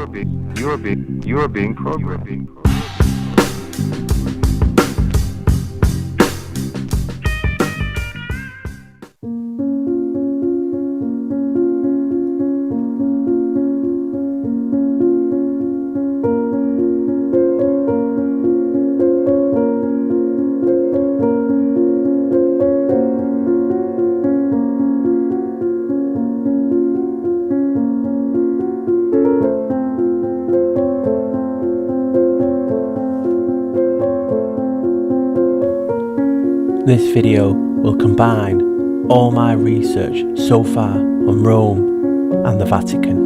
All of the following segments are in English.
You are being programmed. This video will combine all my research so far on Rome and the Vatican.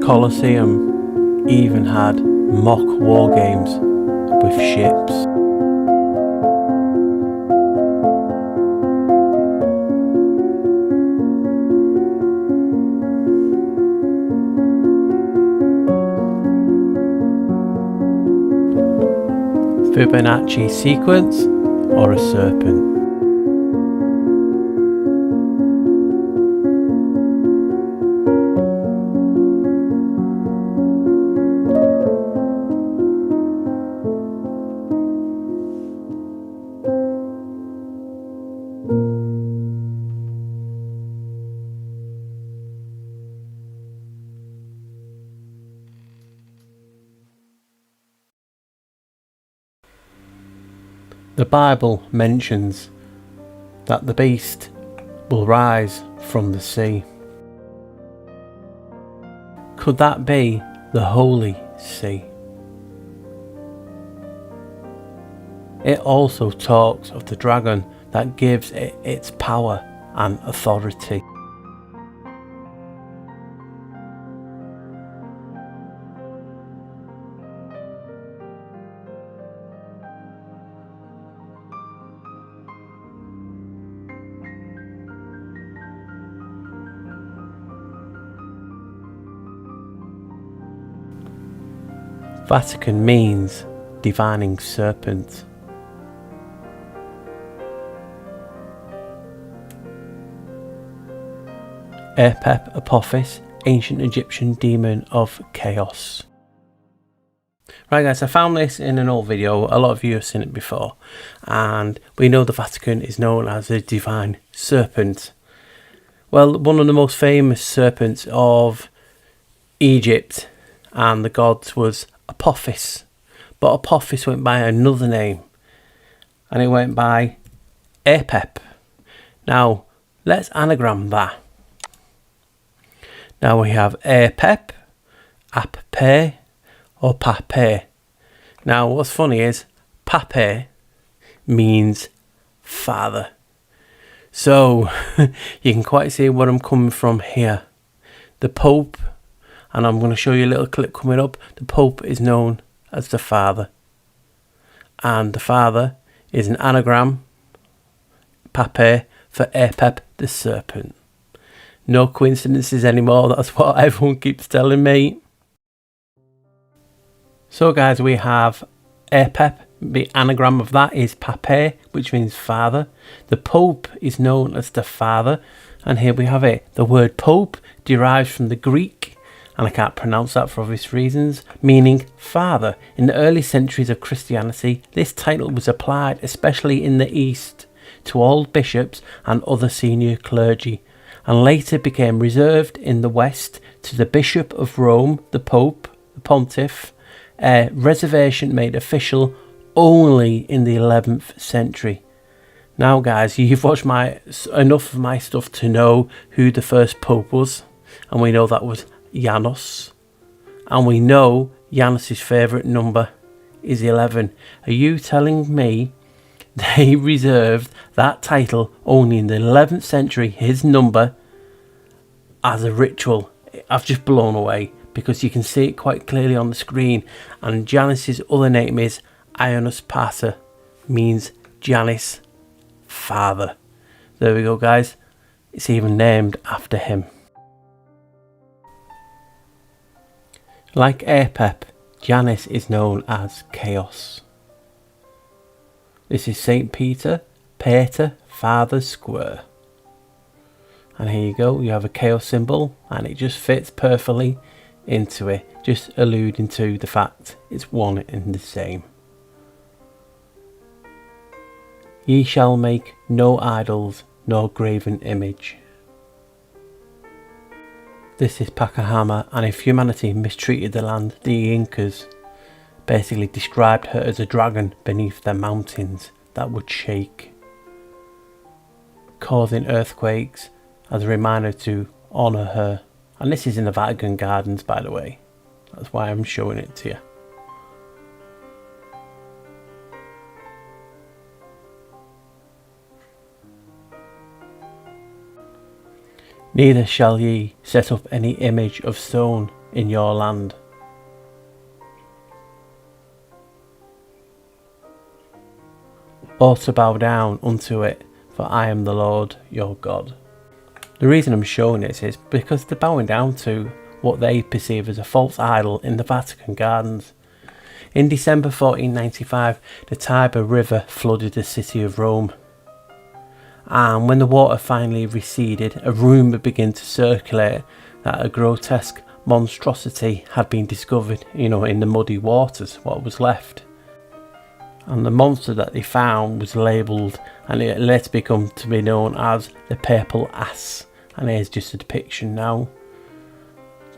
Colosseum even had mock war games with ships. Fibonacci sequence or a serpent. The Bible mentions that the beast will rise from the sea. Could that be the Holy Sea? It also talks of the dragon that gives it its power and authority. Vatican means divining serpent. Apep Apophis, ancient Egyptian demon of chaos. Right guys, I found this in an old video. A lot of you have seen it before, and we know the Vatican is known as a divine serpent. Well, one of the most famous serpents of Egypt and the gods was Apophis, but Apophis went by another name, and it went by Apep. Now let's anagram that. Now we have Apep, Appe, or Pape. Now what's funny is Pape means father, so you can quite see where I'm coming from here. The Pope, and I'm going to show you a little clip coming up, the Pope is known as the Father. And the Father is an anagram, Pape, for Apep the serpent. No coincidences anymore, that's what everyone keeps telling me. So guys, we have Apep, the anagram of that is Pape, which means father. The Pope is known as the Father, and here we have it. The word Pope derives from the Greek, and I can't pronounce that for obvious reasons, meaning father. In the early centuries of Christianity, this title was applied, especially in the East, to all bishops and other senior clergy, and later became reserved in the West to the Bishop of Rome, the Pope, the Pontiff, a reservation made official only in the 11th century. Now guys, you've watched enough of my stuff to know who the first Pope was, and we know that was Janos, and we know Janos's favourite number is 11. Are you telling me they reserved that title only in the 11th century, his number, as a ritual? I've just blown away, because you can see it quite clearly on the screen. And Janus's other name is Ioannis Pater, means Janus father. There we go, guys. It's even named after him. Like Apep, Janus is known as Chaos. This is St. Peter, Pater, Father Square. And here you go, you have a chaos symbol, and it just fits perfectly into it, just alluding to the fact it's one and the same. Ye shall make no idols, nor graven image. This is Pachamama, and if humanity mistreated the land, the Incas basically described her as a dragon beneath their mountains that would shake, causing earthquakes as a reminder to honour her. And this is in the Vatican Gardens, by the way. That's why I'm showing it to you. Neither shall ye set up any image of stone in your land. Or to bow down unto it, for I am the Lord your God. The reason I'm showing this is because they're bowing down to what they perceive as a false idol in the Vatican Gardens. In December 1495, the Tiber River flooded the city of Rome. And when the water finally receded, a rumour began to circulate that a grotesque monstrosity had been discovered, in the muddy waters, what was left. And the monster that they found was labelled, and it later become to be known as the Purple Ass. And here's just a depiction now.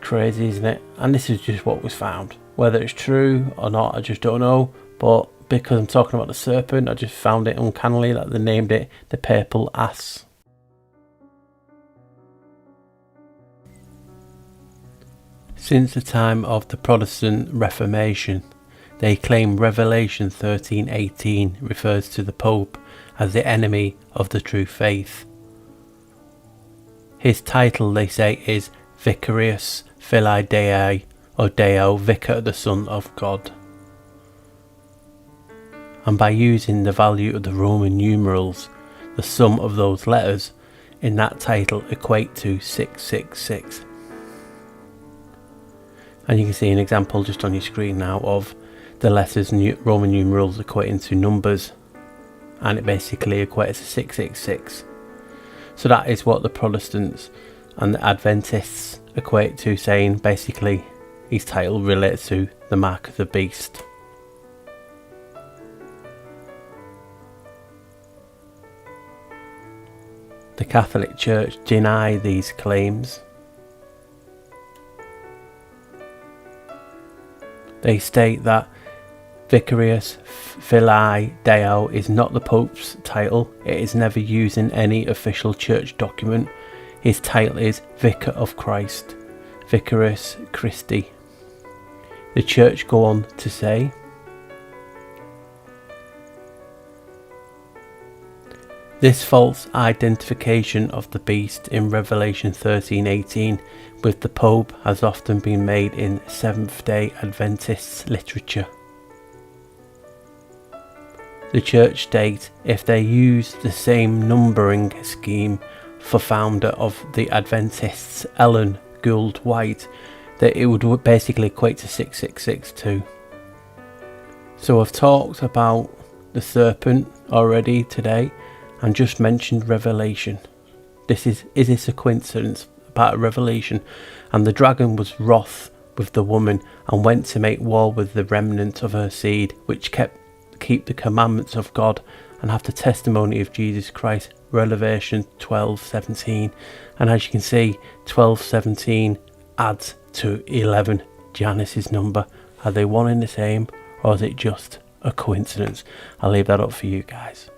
Crazy, isn't it? And this is just what was found. Whether it's true or not, I just don't know. But because I'm talking about the serpent, I just found it uncannily that they named it the Purple Ass. Since the time of the Protestant Reformation, they claim Revelation 13:18 refers to the Pope as the enemy of the true faith. His title, they say, is Vicarius Filii Dei, or Deo, Vicar, the Son of God. And by using the value of the Roman numerals, the sum of those letters in that title equate to 666. And you can see an example just on your screen now of the letters Roman numerals equating to numbers, and it basically equates to 666. So that is what the Protestants and the Adventists equate to, saying basically his title relates to the mark of the beast. The Catholic Church deny these claims. They state that Vicarius Filii Deo is not the Pope's title. It is never used in any official church document. His title is Vicar of Christ, Vicarius Christi. The church go on to say, this false identification of the beast in Revelation 13:18 with the Pope has often been made in Seventh-day Adventist literature. The church states if they use the same numbering scheme for founder of the Adventists, Ellen Gould White, that it would basically equate to 666 too. So I've talked about the serpent already today and just mentioned Revelation. Is this a coincidence about Revelation? And the dragon was wroth with the woman and went to make war with the remnant of her seed, which keep the commandments of God and have the testimony of Jesus Christ. Revelation 12:17. And as you can see, 12:17 adds to 11, Janus's number. Are they one and the same, or is it just a coincidence? I'll leave that up for you guys.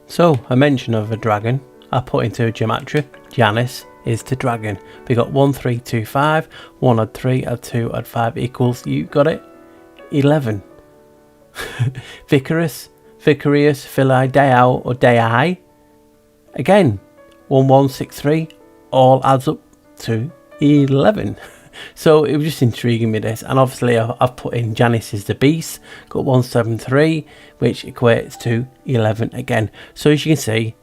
So, a mention of a dragon, I put into gematria. Janus is the dragon. We got 1, 3, 2, 5. 1 add 3, add 2, add 5 equals, you got it, 11. Vicarius Filii Deo, or Dei. Again, 1163, all adds up to 11. So it was just intriguing me this, and obviously I've put in Janice is the beast, got 173, which equates to 11 again. So as you can see,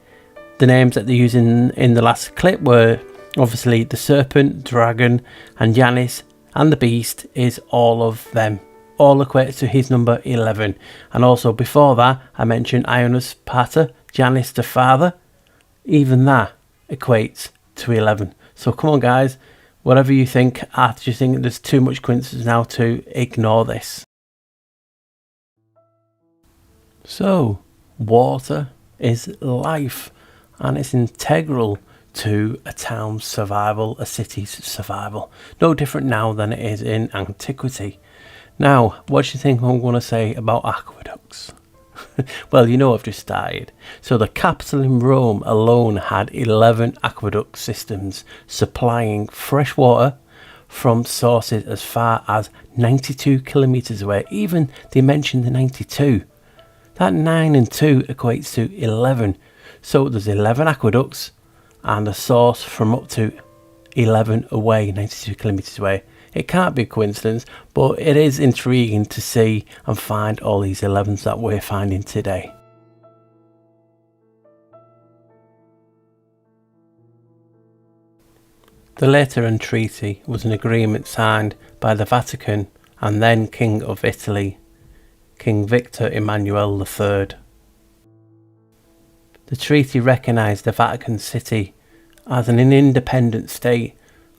the names that they're using in the last clip were obviously the serpent, dragon, and Janice, and the beast is all of them. All equates to his number 11. And also before that, I mentioned Ionis Pater, Janice the father. Even that equates to 11. So come on guys, whatever you think, I just think there's too much coincidence now to ignore this. So, water is life, and it's integral to a town's survival, a city's survival. No different now than it is in antiquity. Now, what do you think I'm going to say about aqueducts? Well, you know I've just started. So the capital in Rome alone had 11 aqueduct systems supplying fresh water from sources as far as 92 kilometres away. Even they mentioned the 92. That 9 and 2 equates to 11. So there's 11 aqueducts and a source from up to 11 away, 92 kilometres away. It can't be a coincidence, but it is intriguing to see and find all these 11s that we're finding today. The Lateran Treaty was an agreement signed by the Vatican and then King of Italy, King Victor Emmanuel III. The treaty recognised the Vatican City as an independent state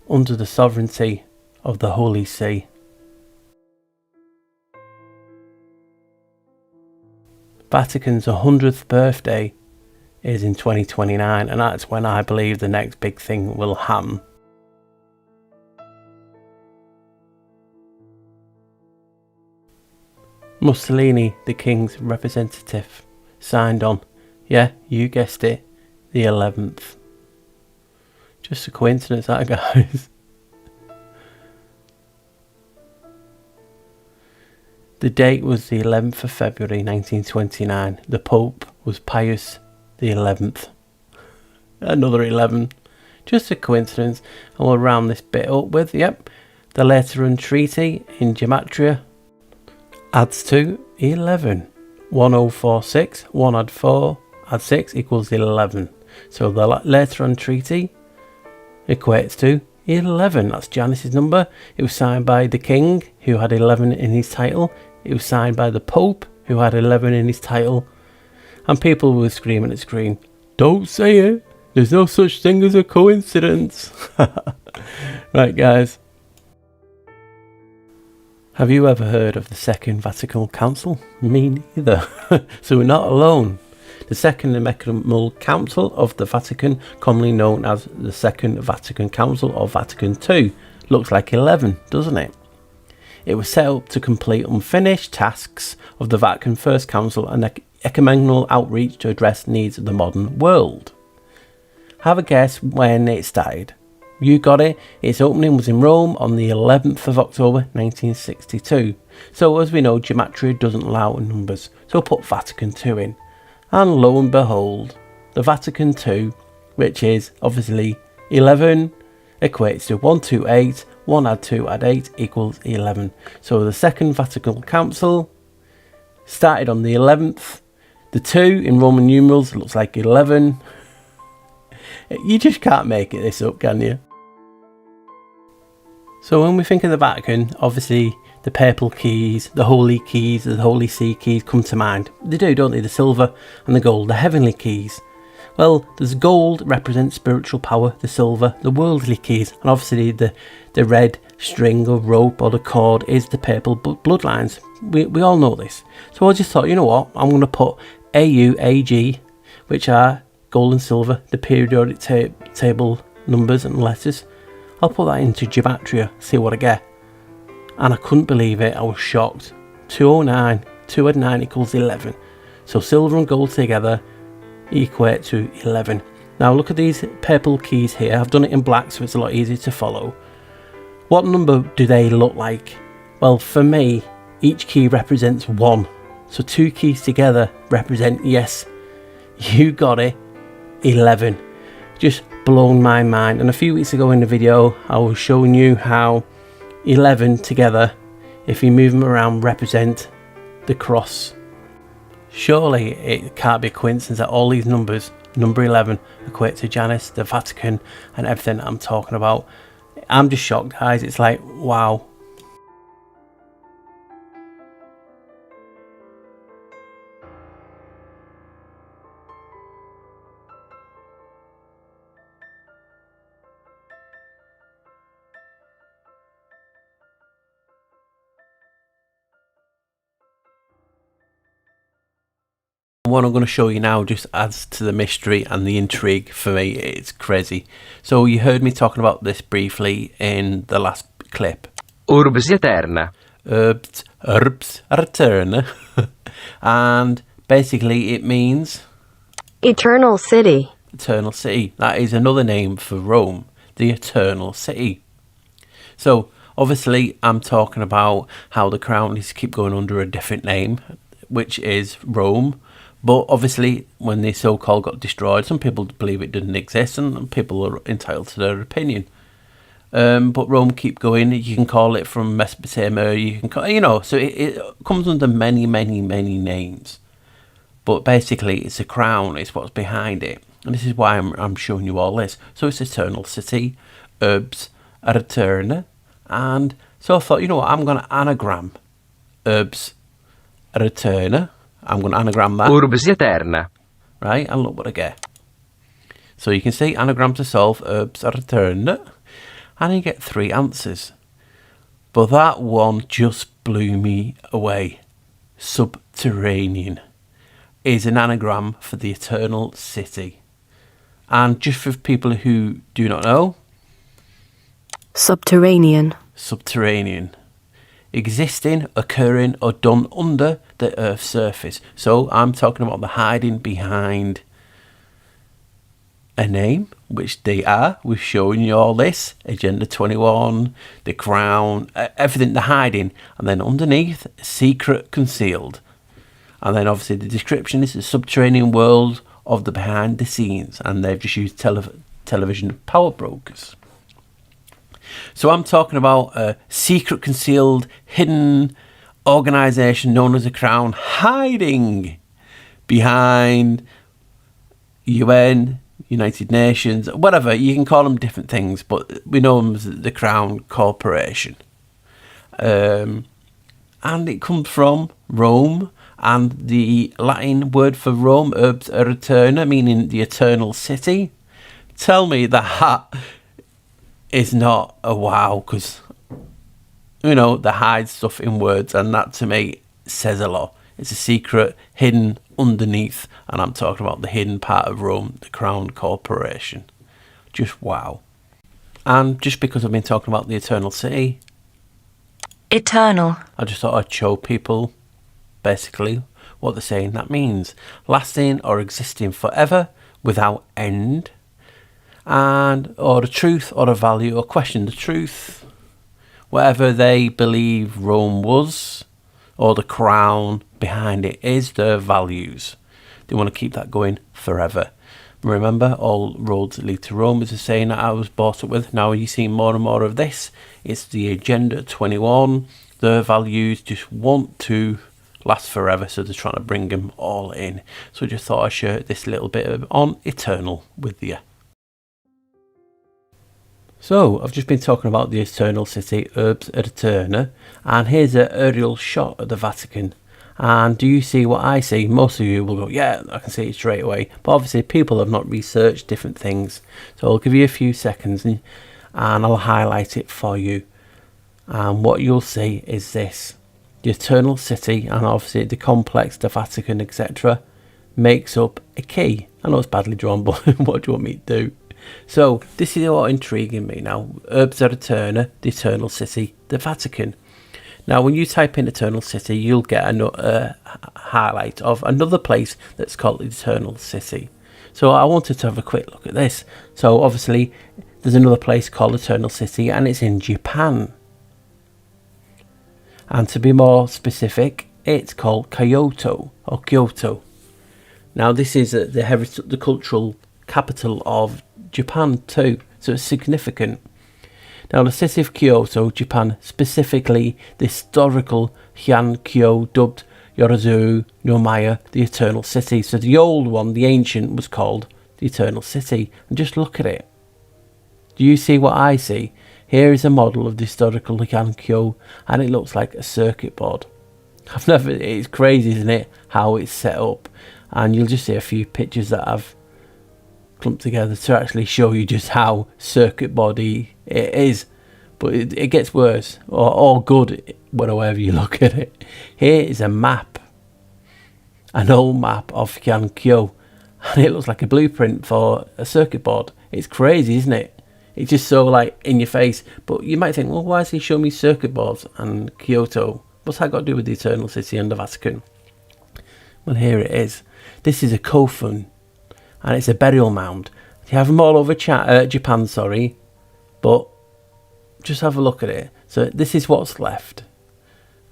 under the sovereignty of the Holy See. Vatican's 100th birthday is in 2029, and that's when I believe the next big thing will happen. Mussolini, the king's representative, signed on, yeah, you guessed it, the 11th. Just a coincidence that, guys. The date was the 11th of February 1929. The Pope was Pius the 11th. Another 11. Just a coincidence. And we'll round this bit up with, yep, the Lateran Treaty in Gematria adds to 11. 1046, 1 add 4, add 6 equals 11. So the Lateran Treaty equates to 11. That's Janice's number. It was signed by the king, who had 11 in his title. It was signed by the Pope, who had 11 in his title. And people were screaming at screen, don't say it, there's no such thing as a coincidence. Right guys, have you ever heard of the Second Vatican Council? Me neither. So we're not alone. The Second Ecumenical Council of the Vatican, commonly known as the Second Vatican Council or Vatican II, looks like 11, doesn't it? It was set up to complete unfinished tasks of the Vatican First Council and ecumenical outreach to address needs of the modern world. Have a guess when it started. You got it. Its opening was in Rome on the 11th of October 1962. So as we know, Gematria doesn't allow numbers, so put Vatican II in. And lo and behold, the Vatican II, which is obviously 11, equates to 128, 1 add 2 add 8 equals 11. So the Second Vatican Council started on the 11th. The 2 in Roman numerals looks like 11. You just can't make it this up, can you? So when we think of the Vatican, obviously the papal keys, the holy keys, the Holy See keys come to mind. They do, don't they? The silver and the gold, the heavenly keys. Well, there's gold represents spiritual power, the silver, the worldly keys, and obviously the red string or rope or the cord is the papal bloodlines. We all know this. So I just thought, you know what, I'm going to put AU, AG, which are gold and silver, the periodic table numbers and letters. I'll put that into Gematria, see what I get. And I couldn't believe it, I was shocked. 209, 2 add 9 equals 11. So silver and gold together equate to 11. Now look at these purple keys here. I've done it in black so it's a lot easier to follow. What number do they look like? Well, for me, each key represents 1. So 2 keys together represent, yes, you got it, 11. Just blown my mind. And a few weeks ago in the video, I was showing you how 11 together, if you move them around, represent the cross. Surely it can't be a coincidence that all these numbers, number 11, equate to Janus, the Vatican, and everything I'm talking about. I'm just shocked, guys. It's like, wow. What I'm going to show you now just adds to the mystery and the intrigue for me. It's crazy. So you heard me talking about this briefly in the last clip. Urbs Eterna. Urbs Eterna. And basically it means Eternal City. Eternal City. That is another name for Rome, the Eternal City. So obviously I'm talking about how the crown needs to keep going under a different name, which is Rome. But obviously, when the so-called got destroyed, some people believe it didn't exist, and people are entitled to their opinion. But Rome keep going. You can call it from Mesopotamia. You can call, so it comes under many, many, many names. But basically, it's a crown. It's what's behind it, and this is why I'm showing you all this. So it's Eternal City, Urbs Eterna, and so I thought, you know what, I'm going to anagram Urbs Eterna. I'm going to anagram that. Urbs Eterna. Right, and look what I get. So you can see anagram to solve, Urbs Eterna, and you get 3 answers. But that one just blew me away. Subterranean is an anagram for the Eternal City. And just for people who do not know, Subterranean. Subterranean. Existing, occurring, or done under the Earth's surface. So I'm talking about the hiding behind a name, which they are. We've shown you all this. Agenda 21, the crown, everything, the hiding. And then underneath, secret, concealed. And then obviously the description is the subterranean world of the behind the scenes. And they've just used television power brokers. So I'm talking about a secret, concealed, hidden organisation known as the Crown, hiding behind UN, United Nations, whatever. You can call them different things, but we know them as the Crown Corporation. And it comes from Rome, and the Latin word for Rome, Urbs Eterna, meaning the Eternal City. Tell me that is not a wow, because they hide stuff in words, and that to me says a lot. It's a secret hidden underneath, and I'm talking about the hidden part of Rome, the Crown Corporation. Just wow. And just because I've been talking about the Eternal City, Eternal. I just thought I'd show people basically what they're saying that means. Lasting or existing forever, without end. And or the truth or the value, or question the truth, whatever they believe Rome was, or the crown behind it is, their values. They want to keep that going forever. Remember, all roads lead to Rome is a saying that I was brought up with. Now you see more and more of this. It's the Agenda 21. Their values just want to last forever, so they're trying to bring them all in. So I just thought I'd share this little bit on Eternal with you. So, I've just been talking about the Eternal City, Urbs Eterna, and here's an aerial shot of the Vatican. And do you see what I see? Most of you will go, yeah, I can see it straight away. But obviously people have not researched different things. So I'll give you a few seconds and I'll highlight it for you. And what you'll see is this. The Eternal City, and obviously the complex, the Vatican, etc., makes up a key. I know it's badly drawn, but what do you want me to do? So this is what intriguing me now. Urbs Eterna, the Eternal City, the Vatican. Now when you type in Eternal City, you'll get a highlight of another place that's called Eternal City. So I wanted to have a quick look at this. So obviously there's another place called Eternal City, and it's in Japan. And to be more specific, it's called Kyoto or Kyoto. Now this is the cultural capital of Japan too, so it's significant. Now, the city of Kyoto, Japan, specifically the historical Heian-kyo, dubbed Yorozu no Maya, the Eternal City. So the old one, the ancient, was called the Eternal City. And just look at it. Do you see what I see? Here is a model of the historical Heian-kyo, and it looks like a circuit board. It's crazy, isn't it, how it's set up? And you'll just see a few pictures that I've clumped together to actually show you just how circuit body it is. But it gets worse, or good, whatever you look at it. Here is a map, an old map of Heian-kyo, and it looks like a blueprint for a circuit board. It's crazy, isn't it? It's just so like in your face. But you might think, well, why is he showing me circuit boards and Kyoto? What's that got to do with the Eternal City and the Vatican? Well, here it is. This is a kofun, and it's a burial mound. You have them all over Japan, but just have a look at it. So this is what's left,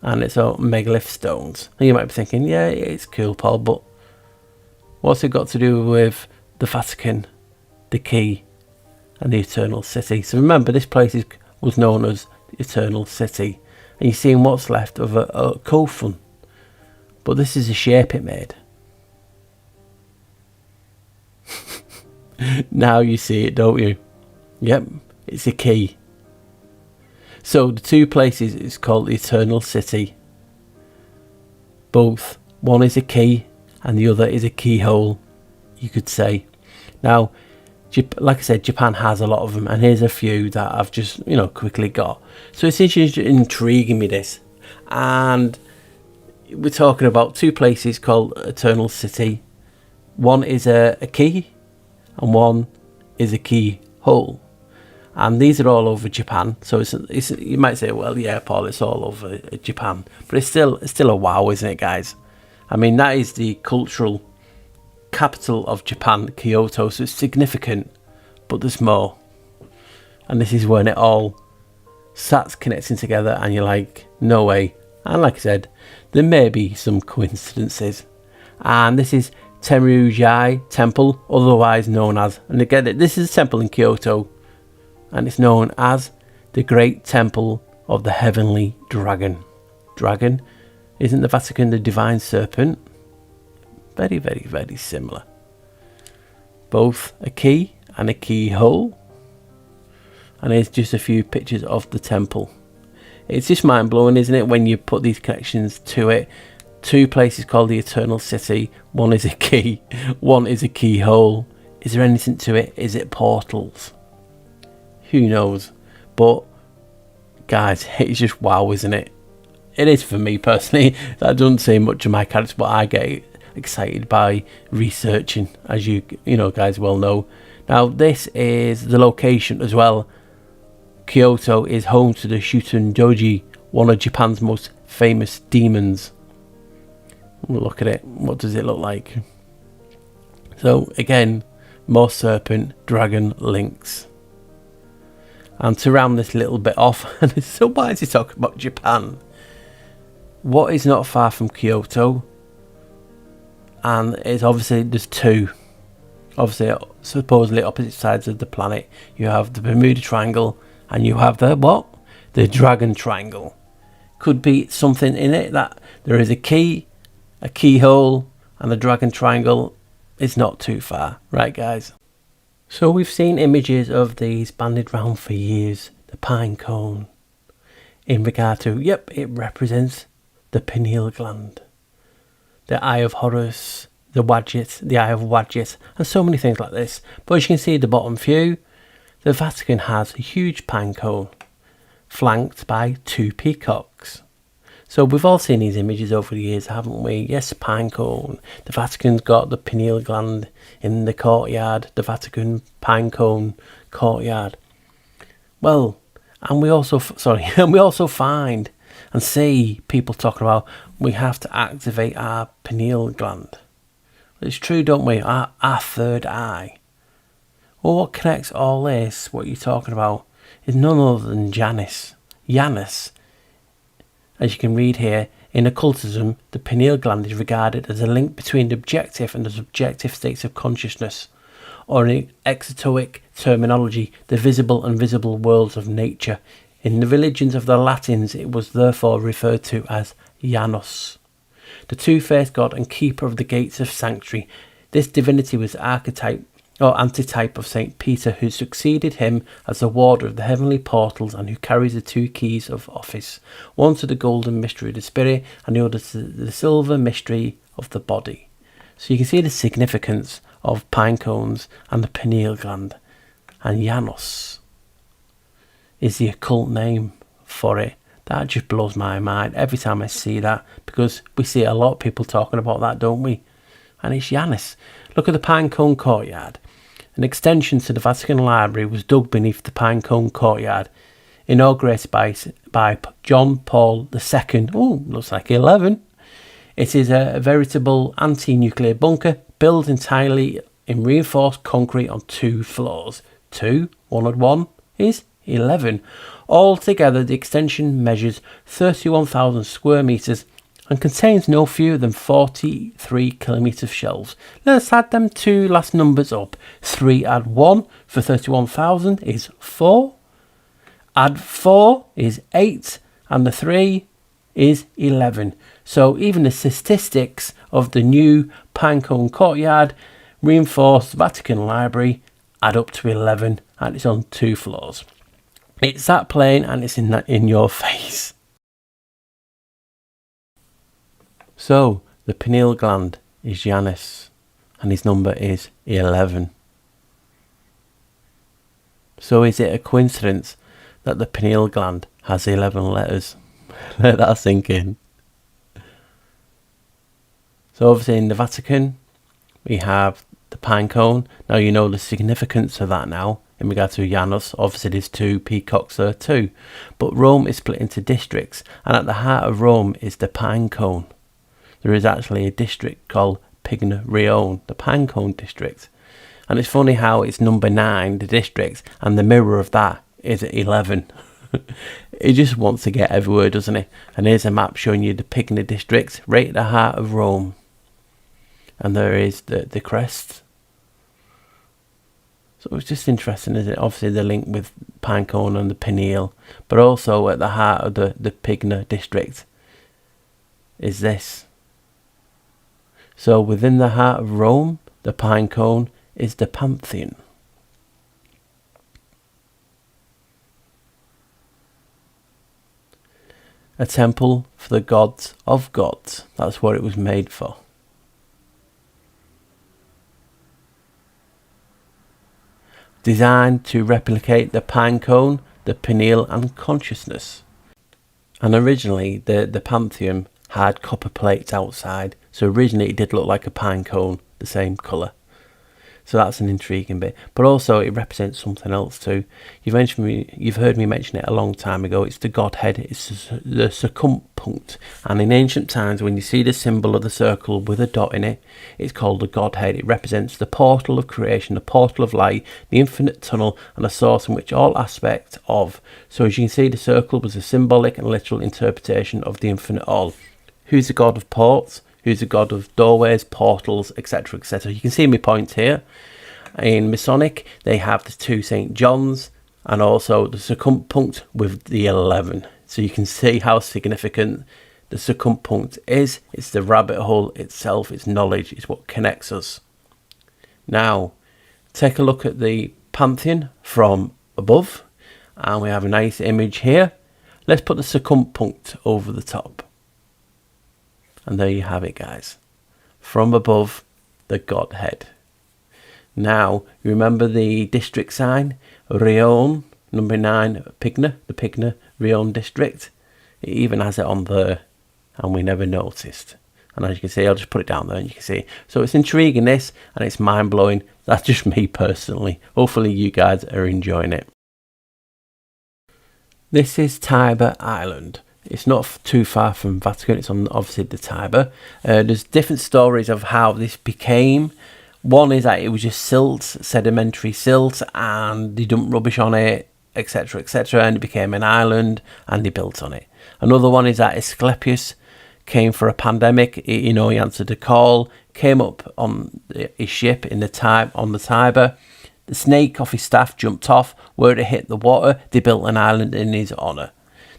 and it's all megalith stones. And you might be thinking, yeah, it's cool, Paul, but what's it got to do with the Vatican, the key, and the Eternal City? So remember, this place was known as the Eternal City, and you're seeing what's left of a kofun. But this is the shape it made. Now you see it, don't you? Yep, it's a key. So the two places is called the Eternal City. Both. One is a key and the other is a keyhole, you could say. Now, like I said, Japan has a lot of them, and here's a few that I've just, quickly got. So it's intriguing me, this. And we're talking about two places called Eternal City. One is a key and one is a keyhole. And these are all over Japan. So it's you might say, well, yeah, Paul, it's all over Japan. But it's still a wow, isn't it, guys? I mean, that is the cultural capital of Japan, Kyoto. So it's significant, but there's more. And this is when it all starts connecting together and you're like, no way. And like I said, there may be some coincidences. And this is Tenryujai Temple, otherwise known as, and again, this is a temple in Kyoto, and it's known as the Great Temple of the Heavenly Dragon. Dragon, isn't the Vatican the divine serpent? Very, very, very similar. Both a key and a keyhole. And here's just a few pictures of the temple. It's just mind-blowing, isn't it, when you put these connections to it. Two places called the Eternal City. One is a key, one is a keyhole. Is there anything to it? Is it portals? Who knows? But guys, it's just wow, isn't it? It is for me personally. That doesn't say much of my character, but I get excited by researching, as you guys well know. Now this is the location as well. Kyoto is home to the Shutendoji, one of Japan's most famous demons. Look at it. What does it look like? So again, more serpent, dragon, lynx. And to round this little bit off, so why is he talking about Japan? What is not far from Kyoto? And it's obviously, there's two. Obviously, supposedly opposite sides of the planet. You have the Bermuda Triangle and you have the what? The Dragon Triangle. Could be something in it that there is a key, a keyhole, and the Dragon Triangle is not too far. Right, guys? So we've seen images of these banded round for years. The pine cone. In regard to, yep, it represents the pineal gland. The Eye of Horus, the Wadjet, the Eye of Wadjet, and so many things like this. But as you can see at the bottom view, the Vatican has a huge pine cone, flanked by two peacocks. So we've all seen these images over the years, haven't we? Yes, pine cone. The Vatican's got the pineal gland in the courtyard, the Vatican pine cone courtyard. Well, and we also find and see people talking about we have to activate our pineal gland. It's true, don't we? Our third eye. Well, what connects all this, what you're talking about, is none other than Janus. Janus. As you can read here, in occultism, the pineal gland is regarded as a link between the objective and the subjective states of consciousness. or in exoteric terminology, the visible and visible worlds of nature. In the religions of the Latins, it was therefore referred to as Janus, the two-faced god and keeper of the gates of sanctuary. This divinity was archetype or antitype of Saint Peter, who succeeded him as the warder of the heavenly portals and who carries the two keys of office, one to the golden mystery of the spirit and the other to the silver mystery of the body. So you can see the significance of pine cones and the pineal gland. And Janus is the occult name for it. That just blows my mind every time I see that, because we see a lot of people talking about that, don't we? And it's Janus. Look at the Pinecone Courtyard. An extension to the Vatican Library was dug beneath the Pinecone Courtyard, inaugurated by John Paul II. Oh, looks like 11. It is a veritable anti-nuclear bunker built entirely in reinforced concrete on 2 floors. 2, 1 and 1 is 11. Altogether, the extension measures 31,000 square metres and contains no fewer than 43 kilometres of shelves. Let's add them 2 last numbers up. 3 add 1 for 31,000 is 4. Add 4 is 8. And the 3 is 11. So even the statistics of the new Pinecone Courtyard reinforced Vatican Library add up to 11, and it's on 2 floors. It's that plain, and it's in your face. So the pineal gland is Janus, and his number is 11. So is it a coincidence that the pineal gland has 11 letters? Let that sink in. So obviously in the Vatican we have the pine cone. Now you know the significance of that now in regard to Janus. Obviously there's 2 peacocks there too. But Rome is split into districts, and at the heart of Rome is the pine cone. There is actually a district called Pigna Rione, the pine cone district. And it's funny how it's number 9, the district, and the mirror of that is at 11. It just wants to get everywhere, doesn't it? And here's a map showing you the Pigna district, right at the heart of Rome. And there is the crest. So it's just interesting, isn't it? Obviously the link with Pinecone and the pineal, but also at the heart of the Pigna district is this. So within the heart of Rome, the Pinecone is the Pantheon. A temple for the gods of gods. That's what it was made for. Designed to replicate the Pinecone, the pineal and consciousness. And originally the Pantheon had copper plates outside, so originally it did look like a pine cone, the same colour. So that's an intriguing bit, but also it represents something else too. You've heard me mention it a long time ago. It's the Godhead. It's the circumpunct, and in ancient times, when you see the symbol of the circle with a dot in it, it's called the Godhead. It represents the portal of creation, the portal of light, the infinite tunnel, and a source in which all aspects of. So as you can see, the circle was a symbolic and literal interpretation of the infinite all. Who's the god of ports? Who's the god of doorways, portals, etc., etc. You can see my point here. In Masonic, they have the 2 St. Johns and also the circumpunct with the 11. So you can see how significant the circumpunct is. It's the rabbit hole itself. It's knowledge. It's what connects us. Now, take a look at the Pantheon from above. And we have a nice image here. Let's put the circumpunct over the top. And there you have it, guys. From above, the Godhead. Now, you remember the district sign? Rione, number 9, Pigna, the Pigna Rione district. It even has it on there, and we never noticed. And as you can see, I'll just put it down there and you can see. So it's intriguing, this, and it's mind-blowing. That's just me personally. Hopefully you guys are enjoying it. This is Tiber Island. It's not too far from Vatican. It's on obviously the Tiber. There's different stories of how this became. One is that it was just silt, sedimentary silt, and they dumped rubbish on it, etc., etc., and it became an island, and they built on it. Another one is that Asclepius came for a pandemic. He answered a call, came up on his ship on the Tiber. The snake off his staff jumped off. Where it hit the water, they built an island in his honour.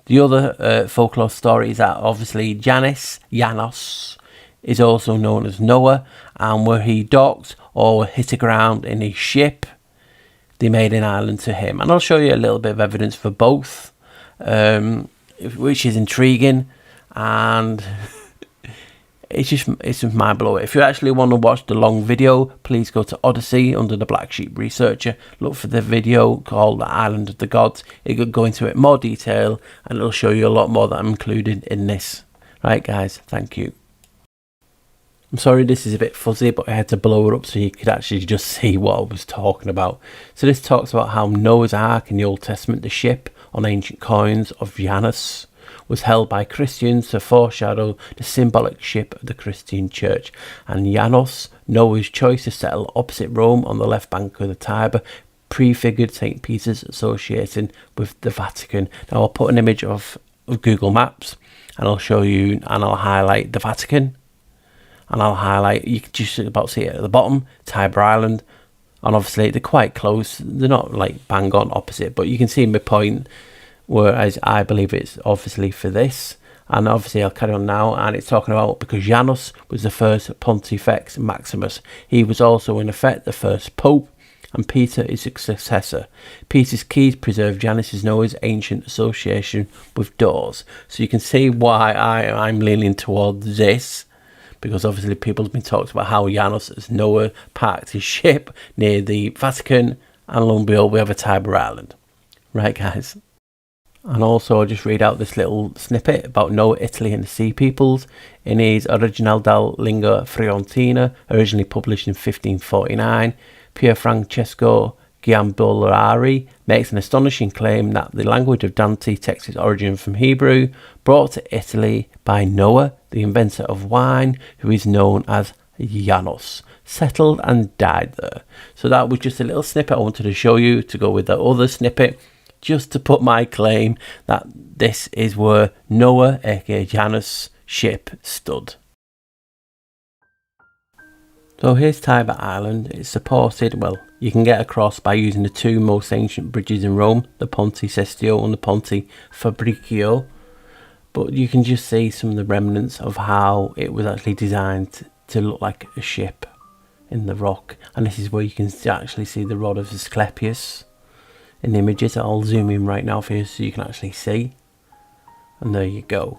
The other folklore story is that obviously Janos, is also known as Noah, and where he docked or hit the ground in his ship, they made an island to him. And I'll show you a little bit of evidence for both, which is intriguing, and it's just mind blowing. If you actually want to watch the long video, please go to Odyssey under the Black Sheep Researcher. Look for the video called The Island of the Gods. It could go into it in more detail, and it'll show you a lot more that I'm included in this. Right, guys, thank you. I'm sorry this is a bit fuzzy, but I had to blow it up so you could actually just see what I was talking about. So this talks about how Noah's Ark in the Old Testament, the ship on ancient coins of Janus, was held by Christians to foreshadow the symbolic ship of the Christian church. And Janos, Noah's choice to settle opposite Rome on the left bank of the Tiber, prefigured St. Peter's associating with the Vatican. Now I'll put an image of Google Maps, and I'll show you, and I'll highlight the Vatican. And I'll highlight, you can just about see it at the bottom, Tiber Island. And obviously they're quite close. They're not like bang on opposite, but you can see my point, whereas I believe it's obviously for this. And obviously I'll carry on now, and it's talking about because Janus was the first Pontifex Maximus. He was also in effect the first Pope, and Peter is his successor. Peter's keys preserve Janus' Noah's ancient association with doors. So you can see why I'm leaning towards this. Because obviously people have been talking about how Janus as Noah parked his ship near the Vatican, and lo and behold we have a Tiber Island. Right, guys? And also I'll just read out this little snippet about Noah, Italy and the Sea Peoples. In his Original della Lingua Fiorentina, originally published in 1549, Pier Francesco Giambolari makes an astonishing claim that the language of Dante takes its origin from Hebrew, brought to Italy by Noah, the inventor of wine, who is known as Janos, settled and died there. So that was just a little snippet I wanted to show you to go with the other snippet, just to put my claim that this is where Noah, aka Janus' ship stood. So here's Tiber Island. It's supported, well, you can get across by using the two most ancient bridges in Rome, the Ponte Cestio and the Ponte Fabricio. But you can just see some of the remnants of how it was actually designed to look like a ship in the rock. And this is where you can actually see the rod of Asclepius in the images. I'll zoom in right now for you so you can actually see. And there you go.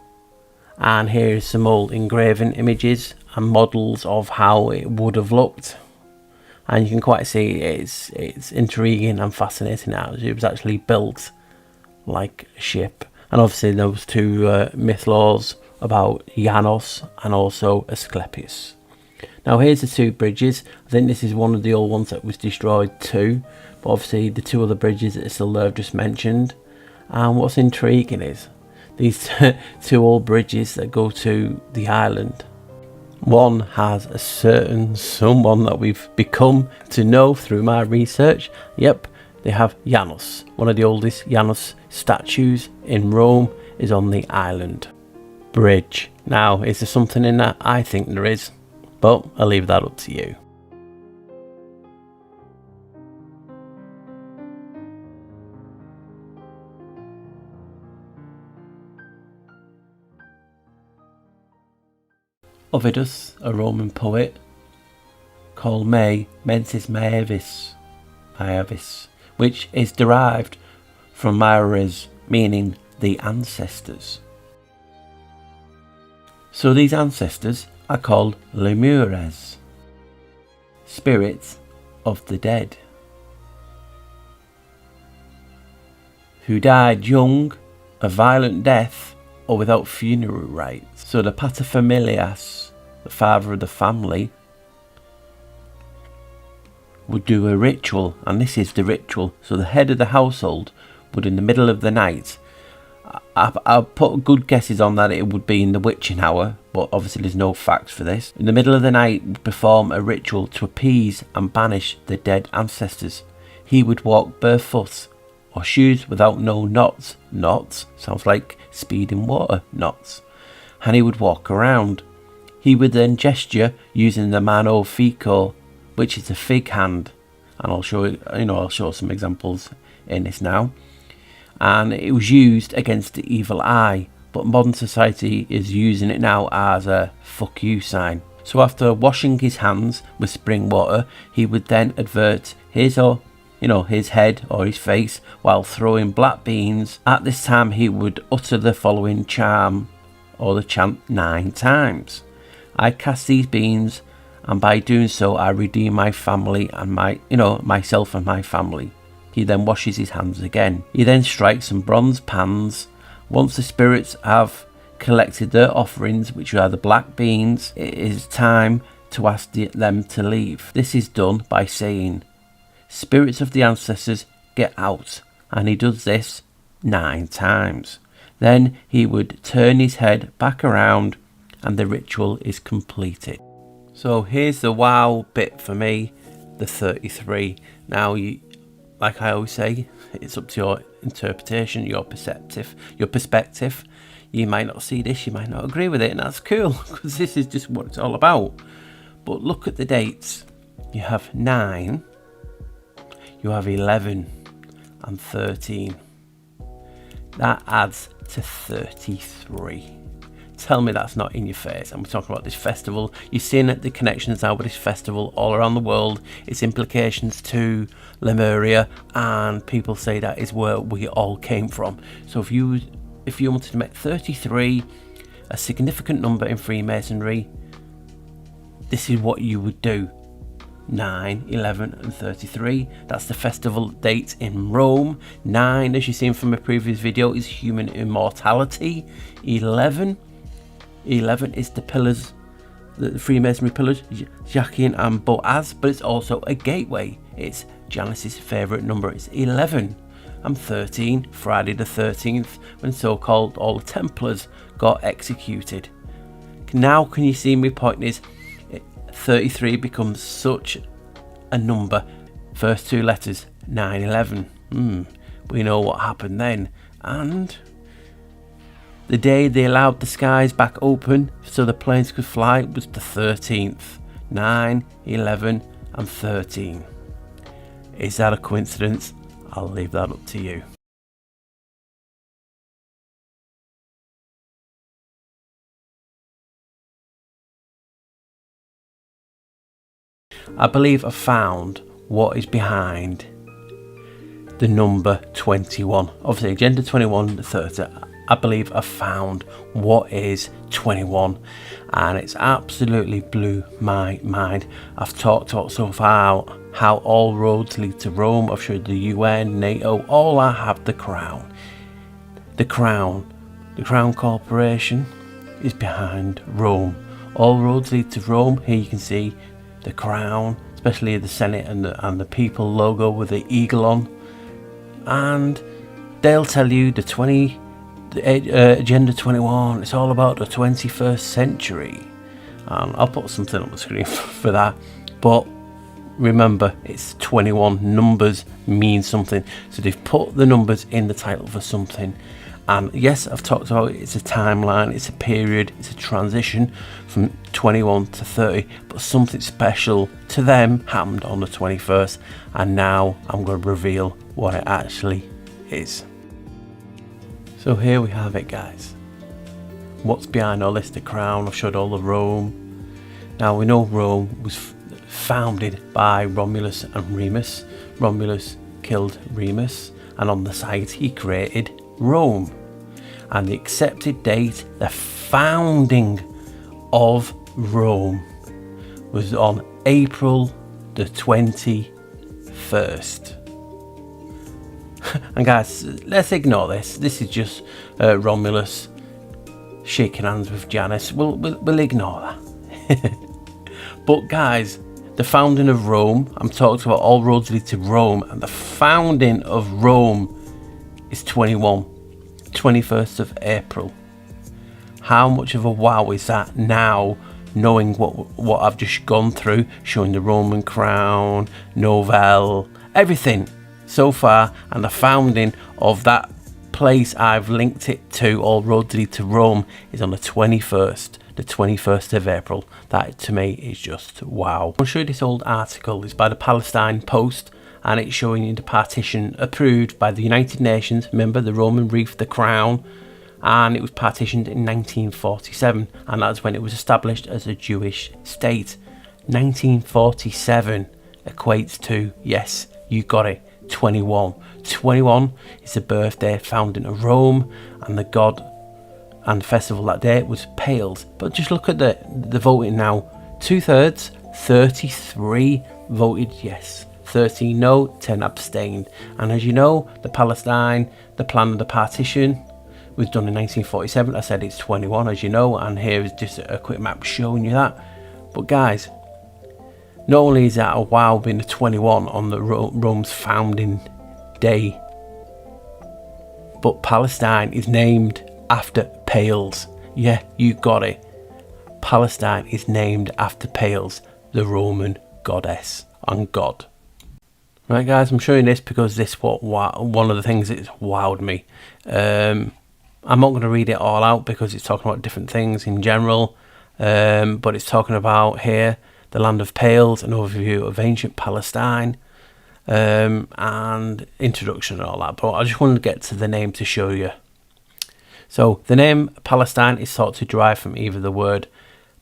And here's some old engraving images and models of how it would have looked. And you can quite see it's intriguing and fascinating how it was actually built like a ship. And obviously those two myth laws about Janos and also Asclepius. Now here's the two bridges. I think this is one of the old ones that was destroyed too. But obviously the two other bridges that are still there I've just mentioned. And what's intriguing is these two old bridges that go to the island. One has a certain someone that we've become to know through my research. Yep, they have Janus. One of the oldest Janus statues in Rome is on the island bridge. Now, is there something in that? I think there is, but I'll leave that up to you. Ovidus, a Roman poet, called May mentis Maevis, which is derived from Maores, meaning the ancestors. So these ancestors are called Lemures, spirits of the dead, who died young, a violent death, or without funeral rites. So the paterfamilias, the father of the family, would do a ritual, and this is the ritual. So the head of the household would, in the middle of the night, I'll put good guesses on that it would be in the witching hour, but obviously there's no facts for this. In the middle of the night, perform a ritual to appease and banish the dead ancestors. He would walk barefoot, or shoes without no knots. Knots sounds like speed in water, knots. and he would walk around. He would then gesture using the mano fico, which is a fig hand, and I'll show some examples in this now. And it was used against the evil eye, but modern society is using it now as a fuck you sign. So after washing his hands with spring water, he would then avert his head or his face while throwing black beans. At this time he would utter the following charm or the chant 9 times. I cast these beans, and by doing so I redeem my family and myself and my family. He then washes his hands again. He then strikes some bronze pans. Once the spirits have collected their offerings, which are the black beans, it is time to ask them to leave. This is done by saying, "Spirits of the ancestors, get out," and he does this 9 times. Then he would turn his head back around and the ritual is completed. So here's the wow bit for me, the 33. Now, like I always say, it's up to your interpretation, your perspective. You might not see this, you might not agree with it, and that's cool, because this is just what it's all about. But look at the dates. You have 9, you have 11 and 13. That adds to 33. Tell me that's not in your face. And we're talking about this festival. You're seeing the connections now with this festival all around the world. Its implications to Lemuria, and people say that is where we all came from. So if you wanted to make 33 a significant number in Freemasonry, this is what you would do. 9, 11 and 33. That's the festival date in Rome. 9, as you've seen from a previous video, is human immortality. 11 is the pillars, the Freemasonry pillars, Jachin and Boaz, but it's also a gateway. It's Janice's favourite number. It's 11. And 13, Friday the 13th, when so-called all the Templars got executed. Now can you see my point is 33 becomes such a number. First 2 letters, 9/11. We know what happened then. And the day they allowed the skies back open so the planes could fly was the 13th. 9, 11 and 13. Is that a coincidence? I'll leave that up to you. I believe I found what is behind the number 21. Obviously, Agenda 21, the 30. I believe I found what is 21, and it's absolutely blew my mind. I've talked so far how all roads lead to Rome. I've showed the UN, NATO, all I have the crown. The crown corporation is behind Rome. All roads lead to Rome. Here you can see the crown, especially the Senate and the people logo with the eagle on, and they'll tell you Agenda 21, it's all about the 21st century, and I'll put something on the screen for that. But remember, it's 21. Numbers mean something, so they've put the numbers in the title for something. And yes, I've talked about it, it's a timeline, it's a period, it's a transition from 21 to 30, but something special to them happened on the 21st, and now I'm going to reveal what it actually is. So here we have it, guys. What's behind all this? The crown. I've showed all the Rome. Now we know Rome was founded by Romulus and Remus. Romulus killed Remus, and on the side he created Rome. And the accepted date, the founding of Rome, was on April the 21st. And guys, let's ignore this. This is just Romulus shaking hands with Janice. We'll ignore that. But guys, the founding of Rome, I'm talking about all roads lead to Rome, and the founding of Rome is 21st of April. How much of a wow is that now, knowing what I've just gone through, showing the Roman crown, Novell, everything so far, and the founding of that place I've linked it to, all roads lead to Rome, is on the 21st of April. That to me is just wow. I'll show you this old article. It's by the Palestine Post, and it's showing you the partition approved by the United Nations. Remember, the Roman wreath, the crown, and it was partitioned in 1947, and that's when it was established as a Jewish state. 1947 equates to, yes, you got it, 21. 21 is the birthday founding of Rome, and the god and festival that day was Pales. But just look at the voting now. 2/3, 33 voted yes, 13 no, 10 abstained. And as you know, the plan of the partition was done in 1947. I said it's 21, as you know, and here is just a quick map showing you that. But guys, not only is that a wow being the 21 on the Rome's founding day, but Palestine is named after Pales. Yeah, you got it. Palestine is named after Pales, the Roman goddess and god. Right guys, I'm showing this because this one of the things that's wowed me. I'm not going to read it all out because it's talking about different things in general, but it's talking about here the land of Pales, an overview of ancient Palestine, and introduction and all that. But I just wanted to get to the name to show you. So the name Palestine is thought to derive from either the word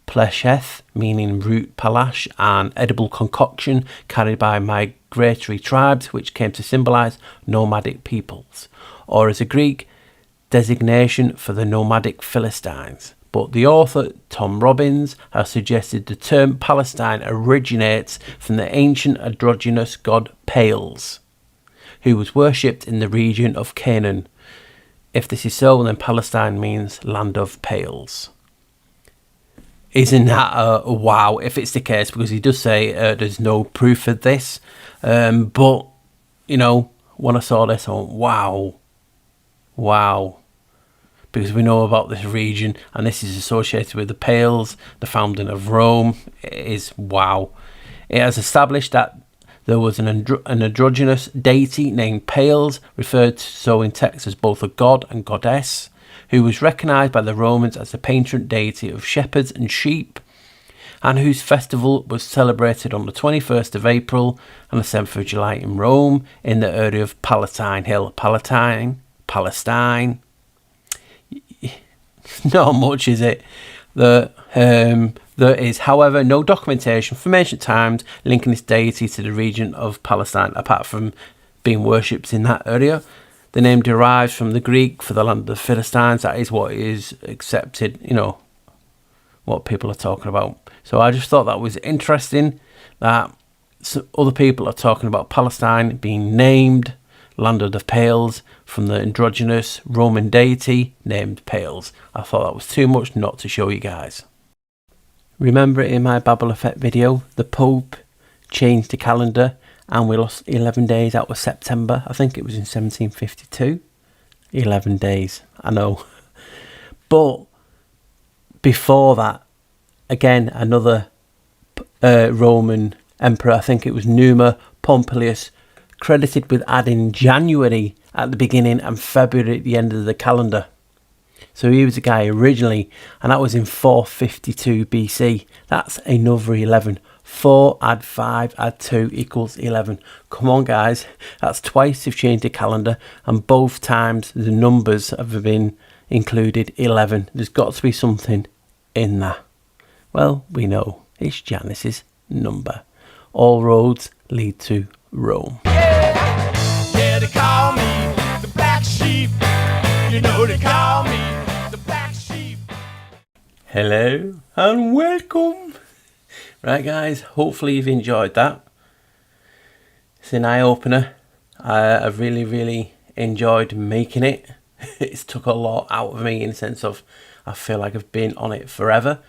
plesheth, meaning root palash, and edible concoction carried by migratory tribes which came to symbolize nomadic peoples, or as a Greek designation for the nomadic Philistines. But the author Tom Robbins has suggested the term Palestine originates from the ancient androgynous god Pales, who was worshipped in the region of Canaan. If this is so, then Palestine means land of Pales. Isn't that a wow if it's the case? Because he does say there's no proof of this. But, you know, when I saw this, I went, wow. Because we know about this region, and this is associated with the Pales, the founding of Rome. It is wow. It has established that there was an androgynous deity named Pales, referred to so in text as both a god and goddess, who was recognised by the Romans as the patron deity of shepherds and sheep, and whose festival was celebrated on the 21st of April and the 7th of July in Rome, in the area of Palatine Hill. Palestine. Not much, is it? There is, however, no documentation from ancient times linking this deity to the region of Palestine, apart from being worshipped in that area. The name derives from the Greek for the land of the Philistines. That is what is accepted, you know, what people are talking about. So I just thought that was interesting that other people are talking about Palestine being named land of the Pales from the androgynous Roman deity named Pales. I thought that was too much not to show you guys. Remember in my Babel Effect video, the Pope changed the calendar and we lost 11 days out of September. I think it was in 1752. 11 days, I know. But before that, again, another Roman emperor, I think it was Numa Pompilius, credited with adding January at the beginning and February at the end of the calendar. So he was a guy originally, and that was in 452 BC. That's another 11. 4 add 5 add 2 equals 11. Come on guys, that's twice they've changed the calendar, and both times the numbers have been included 11. There's got to be something in that. Well, we know it's Janus's number. All roads lead to Rome. Yeah, they call me the black sheep. You know they call me the black sheep. Hello and welcome. Right guys, hopefully you've enjoyed that. It's an eye-opener. I've really enjoyed making it. It's took a lot out of me in the sense of I feel like I've been on it forever.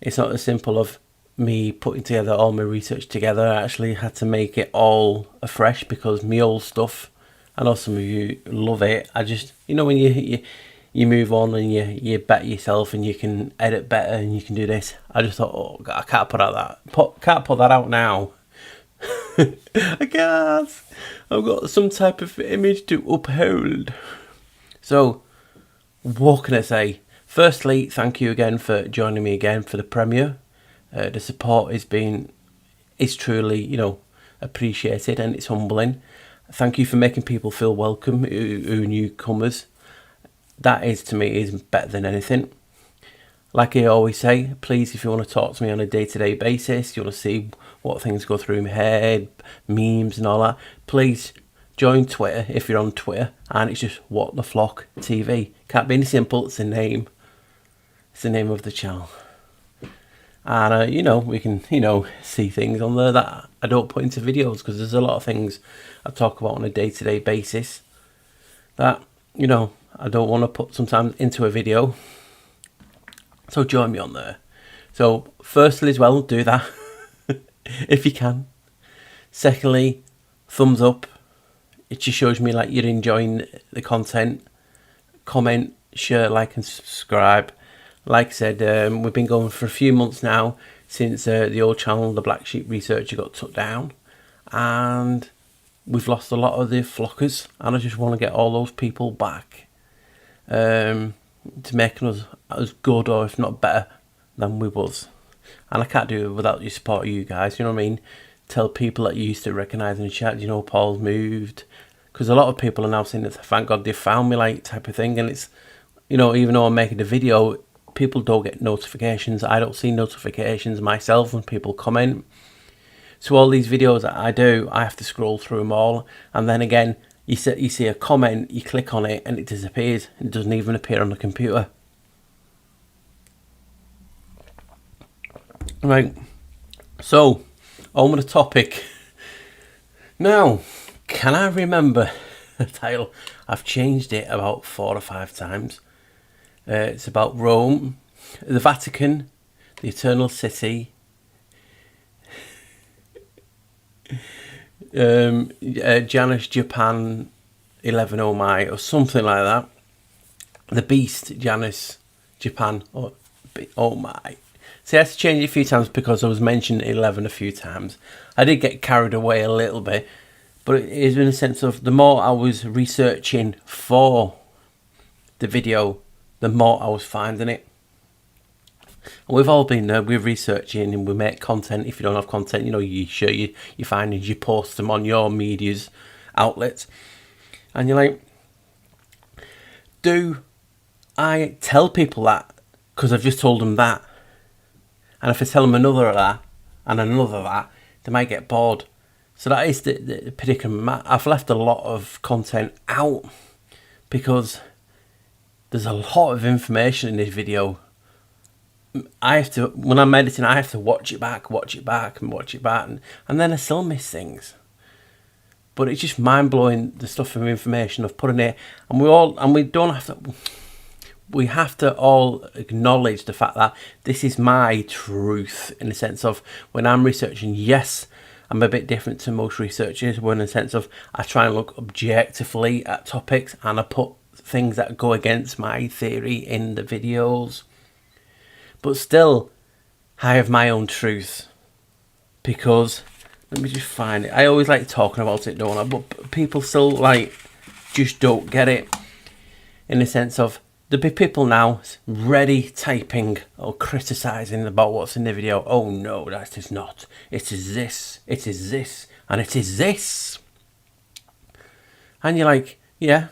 It's not as simple of me putting together all my research together. I actually had to make it all afresh because my old stuff, I know some of you love it. I just, you know, when you move on and you better yourself and you can edit better and you can do this. I just thought, oh God, I can't put that out now. I can't. I've got some type of image to uphold. So, what can I say? Firstly, thank you again for joining me again for the premiere. The support is truly, appreciated, and it's humbling. Thank you for making people feel welcome, who newcomers. That is, to me, is better than anything. Like I always say, please, if you want to talk to me on a day-to-day basis, you want to see what things go through my head, memes and all that, please join Twitter if you're on Twitter, and it's just What the Flock TV. Can't be any simple, it's the name. It's the name of the channel. And, we can, see things on there that I don't put into videos, because there's a lot of things I talk about on a day-to-day basis that, I don't want to put sometimes into a video. So join me on there. So firstly as well, do that if you can. Secondly, thumbs up. It just shows me like you're enjoying the content. Comment, share, like and subscribe. Like I said, we've been going for a few months now since the old channel, The Black Sheep Researcher, got took down. And we've lost a lot of the flockers. And I just want to get all those people back. To making us as good, or if not better, than we was. And I can't do it without your support of you guys, you know what I mean? Tell people that you used to recognise in the chat, Paul's moved. Because a lot of people are now saying that, thank God they found me, like, type of thing. And it's, even though I'm making a video, people don't get notifications. I don't see notifications myself when people comment. So all these videos that I do, I have to scroll through them all. And then again, you see a comment, you click on it, and it disappears. It doesn't even appear on the computer. Right. So, on with the topic. Now, can I remember the title? I've changed it about 4 or 5 times. It's about Rome, the Vatican, the Eternal City, Janus, Japan, 11 oh my, or something like that. The Beast, Janus, Japan, oh my. See, I had to change it a few times because I was mentioning 11 a few times. I did get carried away a little bit, but it is in a sense of the more I was researching for the video, the more I was finding it. And we've all been there, we're researching and we make content. If you don't have content, you share your findings, you post them on your media's outlets. And you're like, do I tell people that because I've just told them that? And if I tell them another of that and another of that, they might get bored. So that is the predicament. I've left a lot of content out because there's a lot of information in this video. I have to, when I'm editing, I have to watch it back, and then I still miss things. But it's just mind blowing, the stuff of information I've put in it, and we have to all acknowledge the fact that this is my truth, in the sense of when I'm researching. Yes, I'm a bit different to most researchers, in the sense of I try and look objectively at topics, and I put things that go against my theory in the videos. But still, I have my own truth, because, let me just find it. I always like talking about it, don't I? But people still, just don't get it. In the sense of, there'll be people now ready typing or criticising about what's in the video. Oh no, that is not. It is this, and it is this. And you're like, yeah,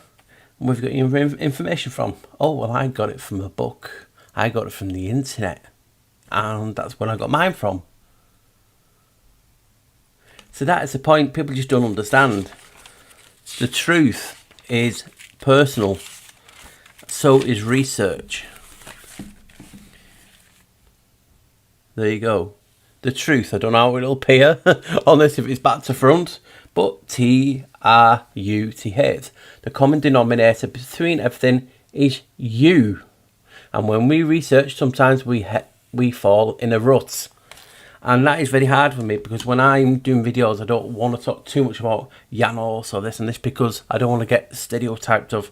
we've got your information from. Oh, well, I got it from a book. I got it from the internet, and that's where I got mine from. So that is the point. People just don't understand. The truth is personal. So is research. There you go. The truth. I don't know how it'll appear on this if it's back to front, but TRUTH. The common denominator between everything is you. And when we research, sometimes we fall in a rut. And that is very hard for me, because when I'm doing videos, I don't want to talk too much about Janos or this and this, because I don't want to get stereotyped of,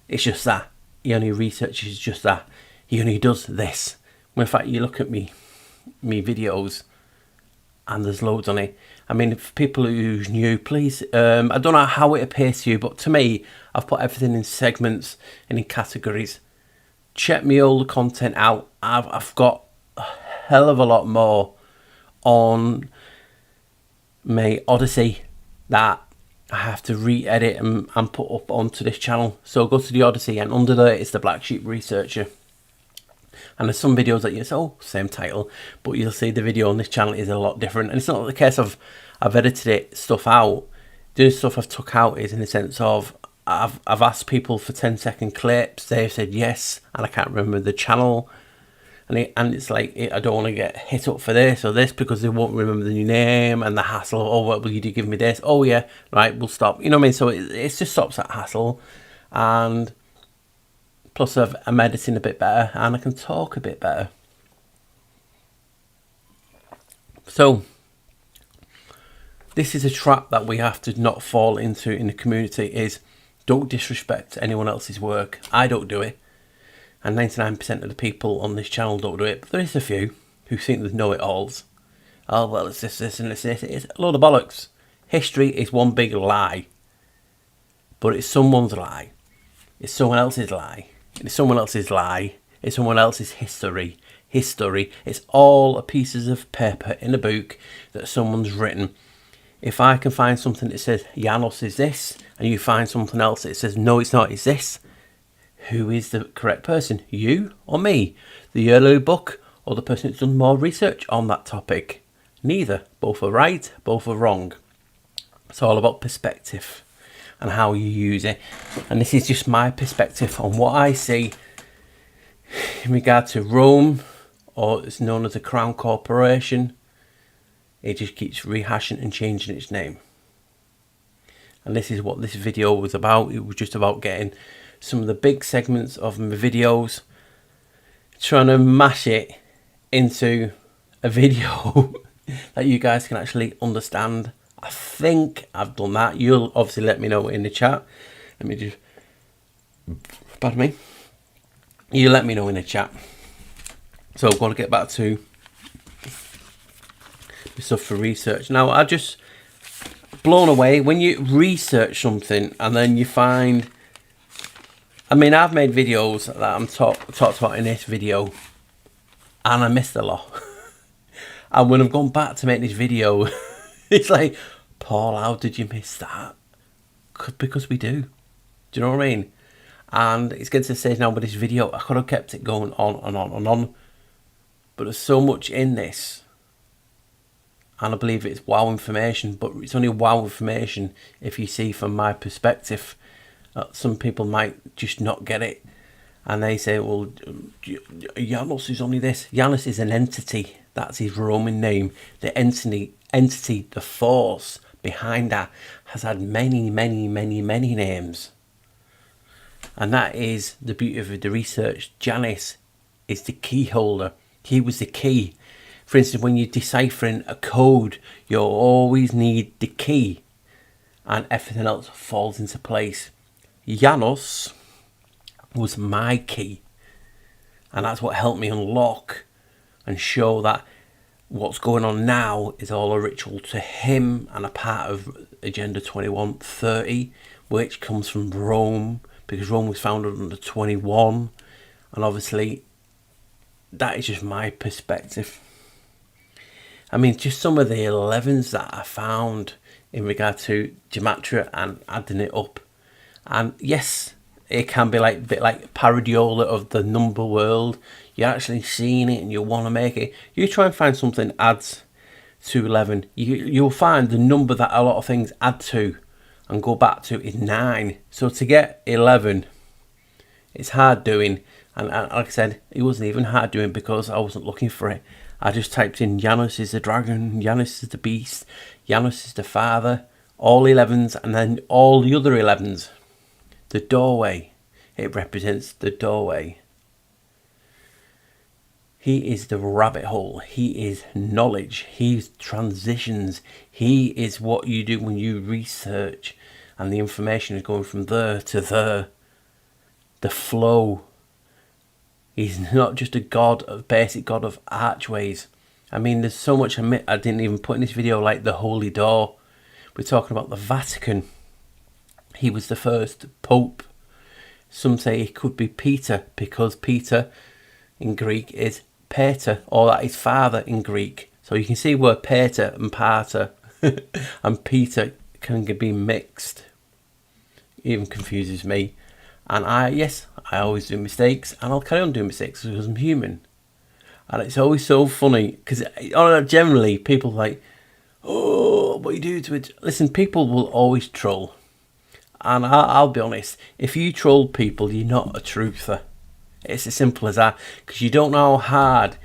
it's just that. He only researches just that. He only does this. When in fact, you look at me videos, and there's loads on it. I mean, for people who's new, please, I don't know how it appears to you, but to me, I've put everything in segments and in categories. Check me all the content out. I've got a hell of a lot more on my Odyssey that I have to re-edit and put up onto this channel. So go to the Odyssey, and under there is the Black Sheep Researcher. And there's some videos that you say, oh, same title, but you'll see the video on this channel is a lot different. And it's not the case of I've edited it stuff out. The stuff I've took out is in the sense of I've asked people for 10-second clips. They've said yes, and I can't remember the channel. And it's like, I don't want to get hit up for this or this because they won't remember the new name and the hassle. Oh, what will you do? Give me this. Oh, yeah, right, we'll stop. You know what I mean? So it just stops that hassle. And plus, I'm editing a bit better and I can talk a bit better. So, this is a trap that we have to not fall into in the community is don't disrespect anyone else's work. I don't do it. And 99% of the people on this channel don't do it. But there is a few who think they know it alls. Oh, well, it's this, and it's this. It's a load of bollocks. History is one big lie. But it's someone's lie. It's someone else's lie. It's someone else's lie. It's someone else's history. History. It's all pieces of paper in a book that someone's written. If I can find something that says Janos is this, and you find something else that says no, it's not, it's this, who is the correct person? You or me? The yellow book or the person that's done more research on that topic? Neither. Both are right, both are wrong. It's all about perspective and how you use it. And this is just my perspective on what I see in regard to Rome, or it's known as a Crown Corporation. It just keeps rehashing and changing its name. And this is what this video was about. It was just about getting some of the big segments of my videos, trying to mash it into a video that you guys can actually understand. I think I've done that. You'll obviously let me know in the chat. Let me just, pardon me. You let me know in the chat. So I've got to get back to the stuff for research. Now, I just blown away when you research something and then you find, I mean, I've made videos that I'm talked about in this video and I missed a lot. And when I've gone back to make this video, it's like, Paul, how did you miss that? Because we do. Do you know what I mean? And it's getting to the stage now with this video, I could have kept it going on and on and on. But there's so much in this. And I believe it's wow information, but it's only wow information if you see from my perspective. Some people might just not get it. And they say, well, Janos is only this. Janos is an entity. That's his Roman name. The entity, the force behind that has had many, many, many, many names. And that is the beauty of the research. Janus is the key holder. He was the key. For instance, when you're deciphering a code, you'll always need the key. And everything else falls into place. Janos was my key. And that's what helped me unlock and show that what's going on now is all a ritual to him and a part of Agenda 2130, which comes from Rome, because Rome was founded under 21. And obviously, that is just my perspective. I mean, just some of the 11s that I found in regard to gematria and adding it up. And yes, it can be like a bit like paradiola of the number world. You're actually seeing it and you want to make it. You try and find something that adds to 11. You'll find the number that a lot of things add to and go back to is 9. So to get 11, it's hard doing. And like I said, it wasn't even hard doing because I wasn't looking for it. I just typed in Janos is the dragon, Janos is the beast, Janos is the father, all 11s, and then all the other 11s. The doorway, it represents the doorway. He is the rabbit hole. He is knowledge. He's transitions. He is what you do when you research and the information is going from there to there. The flow. He's not just a god, a basic god of archways I mean, there's so much I didn't even put in this video, like the Holy Door. We're talking about the Vatican. He was the first Pope. Some say it could be Peter, because Peter in Greek is Pater, or that is father in Greek. So you can see where Pater and Pater and Peter can be mixed. It even confuses me. And I always do mistakes, and I'll carry on doing mistakes because I'm human. And it's always so funny because generally people are like, oh, what you do to it? Listen, people will always troll. And I'll be honest, if you troll people, you're not a truther. It's as simple as that, because you don't know how hard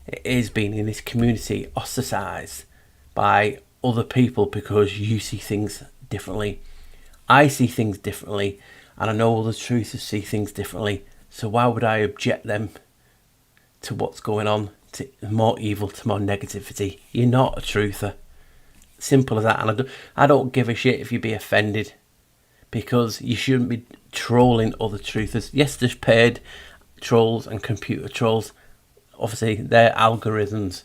it is being in this community ostracised by other people because you see things differently. I see things differently, and I know other truthers see things differently. So why would I object them to what's going on, to more evil, to more negativity? You're not a truther. Simple as that. And I don't give a shit if you be offended, because you shouldn't be trolling other truthers. Yes, there's paid trolls and computer trolls. Obviously, they're algorithms.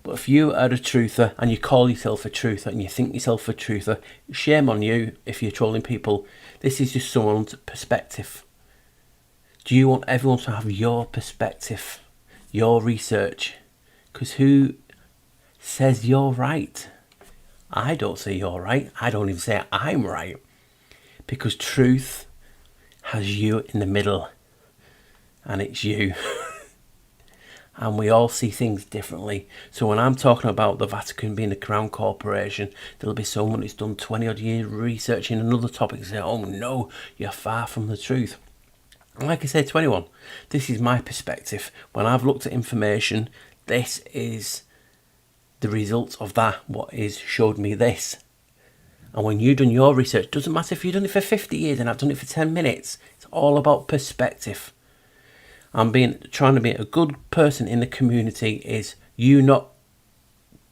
But if you are a truther and you call yourself a truther and you think yourself a truther, shame on you if you're trolling people. This is just someone's perspective. Do you want everyone to have your perspective, your research? Because who says you're right? I don't say you're right. I don't even say I'm right. Because truth has you in the middle, and it's you. And we all see things differently. So when I'm talking about the Vatican being a crown corporation, there'll be someone who's done 20 odd years researching another topic and say, oh no, you're far from the truth. And like I said to anyone, this is my perspective. When I've looked at information, this is the result of that. What is showed me this. And when you've done your research, doesn't matter if you've done it for 50 years and I've done it for 10 minutes. It's all about perspective. I'm trying to be a good person in the community is you not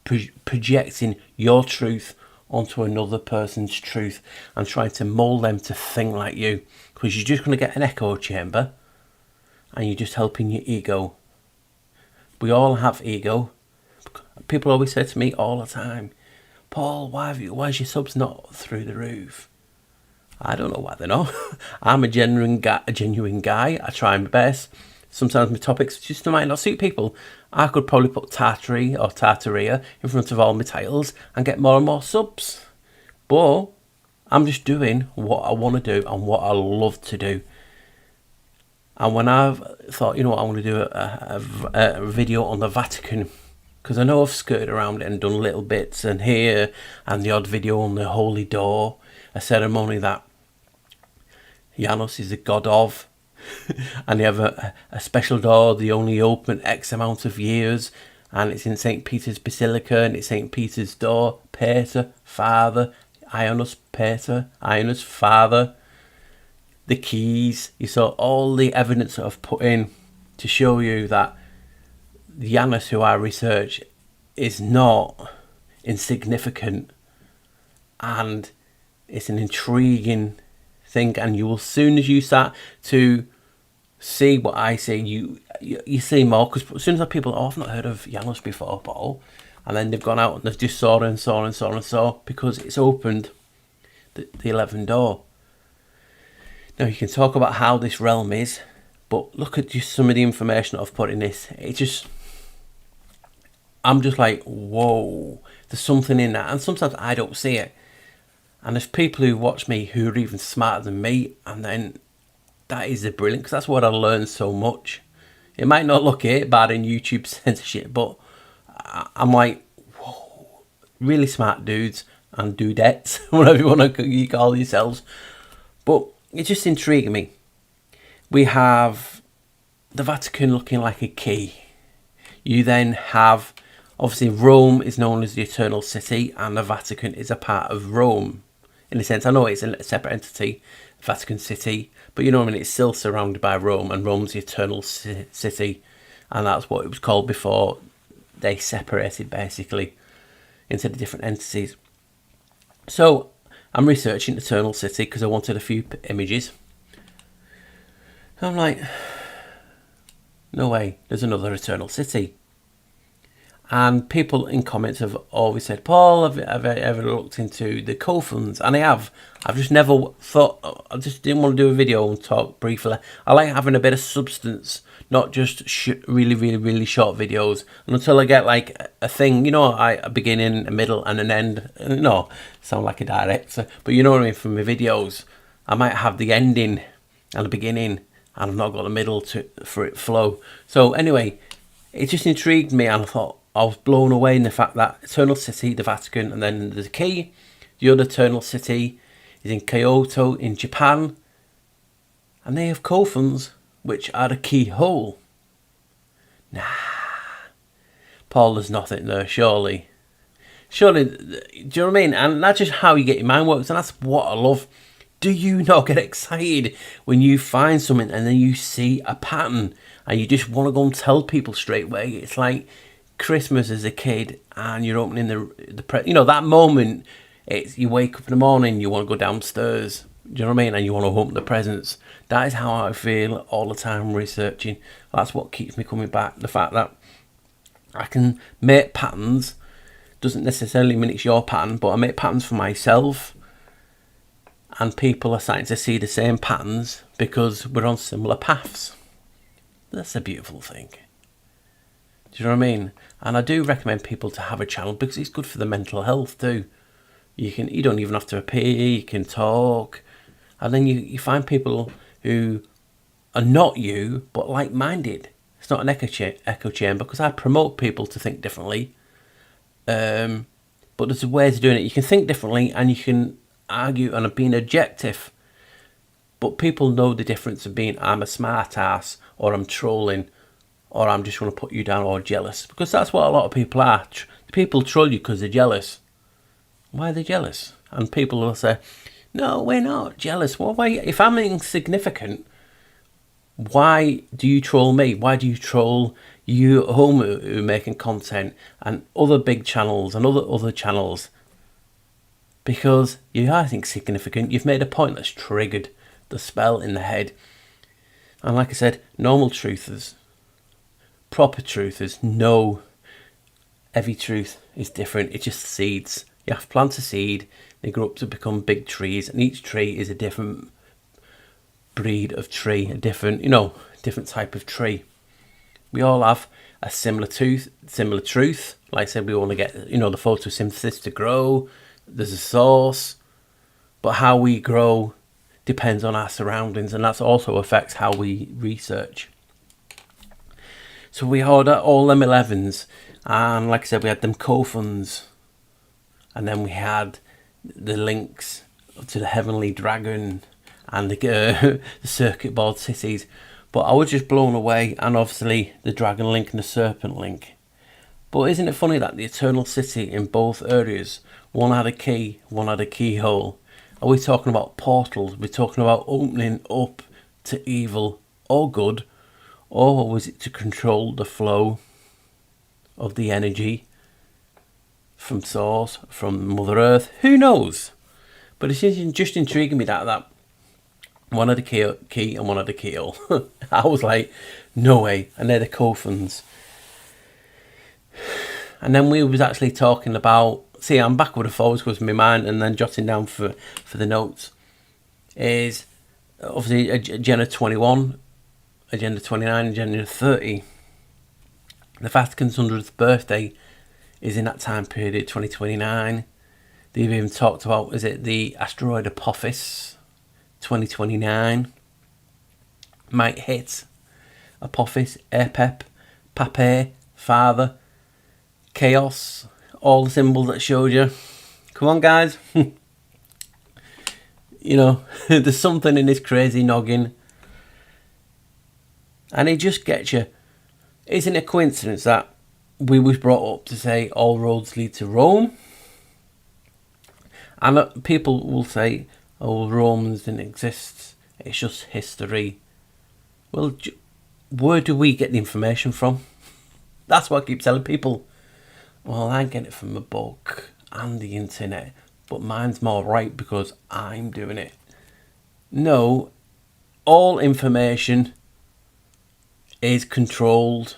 projecting your truth onto another person's truth and trying to mould them to think like you, because you're just going to get an echo chamber and you're just helping your ego. We all have ego. People always say to me all the time, Paul, why is your subs not through the roof? I don't know why they're not. I'm a genuine guy. I try my best. Sometimes my topics just might not suit people. I could probably put Tartary or Tartaria in front of all my titles and get more and more subs. But I'm just doing what I want to do and what I love to do. And when I've thought, you know what, I want to do a video on the Vatican, because I know I've skirted around it and done little bits and here and the odd video on the Holy Door, a ceremony that Janus is the god of. And they have a special door, they only open X amount of years, and it's in St. Peter's Basilica, and it's St. Peter's door, Pater, Father, Ionis, Pater, Ionis, Father, the keys. You saw all the evidence that I've put in to show you that Janus, who I research, is not insignificant, and it's an intriguing thing. And you will, soon as you start to see what I say, you see more, because as soon as people, I've not heard of Janus before, Paul, and then they've gone out and they've just saw because it's opened the 11th door. Now you can talk about how this realm is, but look at just some of the information that I've put in this. I'm just like, whoa, there's something in that, and sometimes I don't see it. And there's people who watch me who are even smarter than me, and then that is the brilliant, because that's what I learned so much. It might not look bad in YouTube censorship, but I'm like, whoa, really smart dudes and dudettes, whatever you call yourselves. But it's just intriguing me. We have the Vatican looking like a key. You then have, obviously, Rome is known as the Eternal City, and the Vatican is a part of Rome. In a sense, I know it's a separate entity, Vatican City, but you know what I mean, it's still surrounded by Rome, and Rome's the Eternal City, and that's what it was called before they separated, basically, into the different entities. So, I'm researching Eternal City because I wanted a few images. I'm like, no way, there's another Eternal City. And people in comments have always said, Paul, have I ever looked into the cofunds? And I have. I've just never thought, I just didn't want to do a video and talk briefly. I like having a bit of substance, not just really short videos. And until I get like a thing, you know, a beginning, a middle and an end. No, sound like a director. But you know what I mean, from my videos, I might have the ending and the beginning, and I've not got the middle for it flow. So anyway, it just intrigued me, and I thought, I was blown away in the fact that Eternal City, the Vatican, and then the key, the other Eternal City, is in Kyoto in Japan, and they have coffins which are the keyhole. Nah, Paul, there's nothing there, surely. Surely, do you know what I mean? And that's just how you get your mind works, and that's what I love. Do you not get excited when you find something and then you see a pattern and you just want to go and tell people straight away? It's like Christmas as a kid and you're opening you know, that moment. It's you wake up in the morning, you want to go downstairs, do you know what I mean, and you want to open the presents. That is how I feel all the time researching. That's what keeps me coming back. The fact that I can make patterns doesn't necessarily mean it's your pattern, but I make patterns for myself, and people are starting to see the same patterns because we're on similar paths. That's a beautiful thing. Do you know what I mean? And I do recommend people to have a channel because it's good for the mental health too. You don't even have to appear, you can talk. And then you find people who are not you, but like-minded. It's not an echo chamber because I promote people to think differently. But there's ways of doing it. You can think differently and you can argue and being objective. But people know the difference of being I'm a smart ass or I'm trolling or I'm just going to put you down or jealous. Because that's what a lot of people are. People troll you because they're jealous. Why are they jealous? And people will say, no, we're not jealous. Well, why? If I'm insignificant, why do you troll me? Why do you troll you at home who are making content and other big channels and other channels? Because you are insignificant. You've made a point that's triggered the spell in the head. And like I said, normal truthers, proper truthers know every truth is different. It's just seeds. You have to plant a seed, they grow up to become big trees, and each tree is a different breed of tree, a different type of tree. We all have a similar truth. Like I said, we want to get, the photosynthesis to grow. There's a source, but how we grow depends on our surroundings, and that also affects how we research. So we order all them 11s, and like I said, we had them coffins. And then we had the links to the Heavenly Dragon and the circuit board cities. But I was just blown away. And obviously the Dragon link and the Serpent link. But isn't it funny that the Eternal City in both areas, one had a key, one had a keyhole. Are we talking about portals? We're talking about opening up to evil or good? Or was it to control the flow of the energy from source, from Mother Earth? Who knows? But it's just intriguing me that one had a key and one had a keyhole. I was like, no way. And they're the coffins. And then we was actually talking about, see, I'm backward and forwards because my mind, and then jotting down for the notes, is obviously Agenda 21, Agenda 29, Agenda 30. The Vatican's 100th birthday is in that time period, 2029. They've even talked about, is it the asteroid Apophis, 2029, might hit. Apophis, Epep, Pape, Father, Chaos, all the symbols that showed you. Come on, guys. There's something in this crazy noggin. And it just gets you. Isn't it a coincidence that we was brought up to say all roads lead to Rome? And people will say, oh, Romans didn't exist. It's just history. Well, where do we get the information from? That's what I keep telling people. Well, I get it from a book and the internet, but mine's more right because I'm doing it. No, all information is controlled.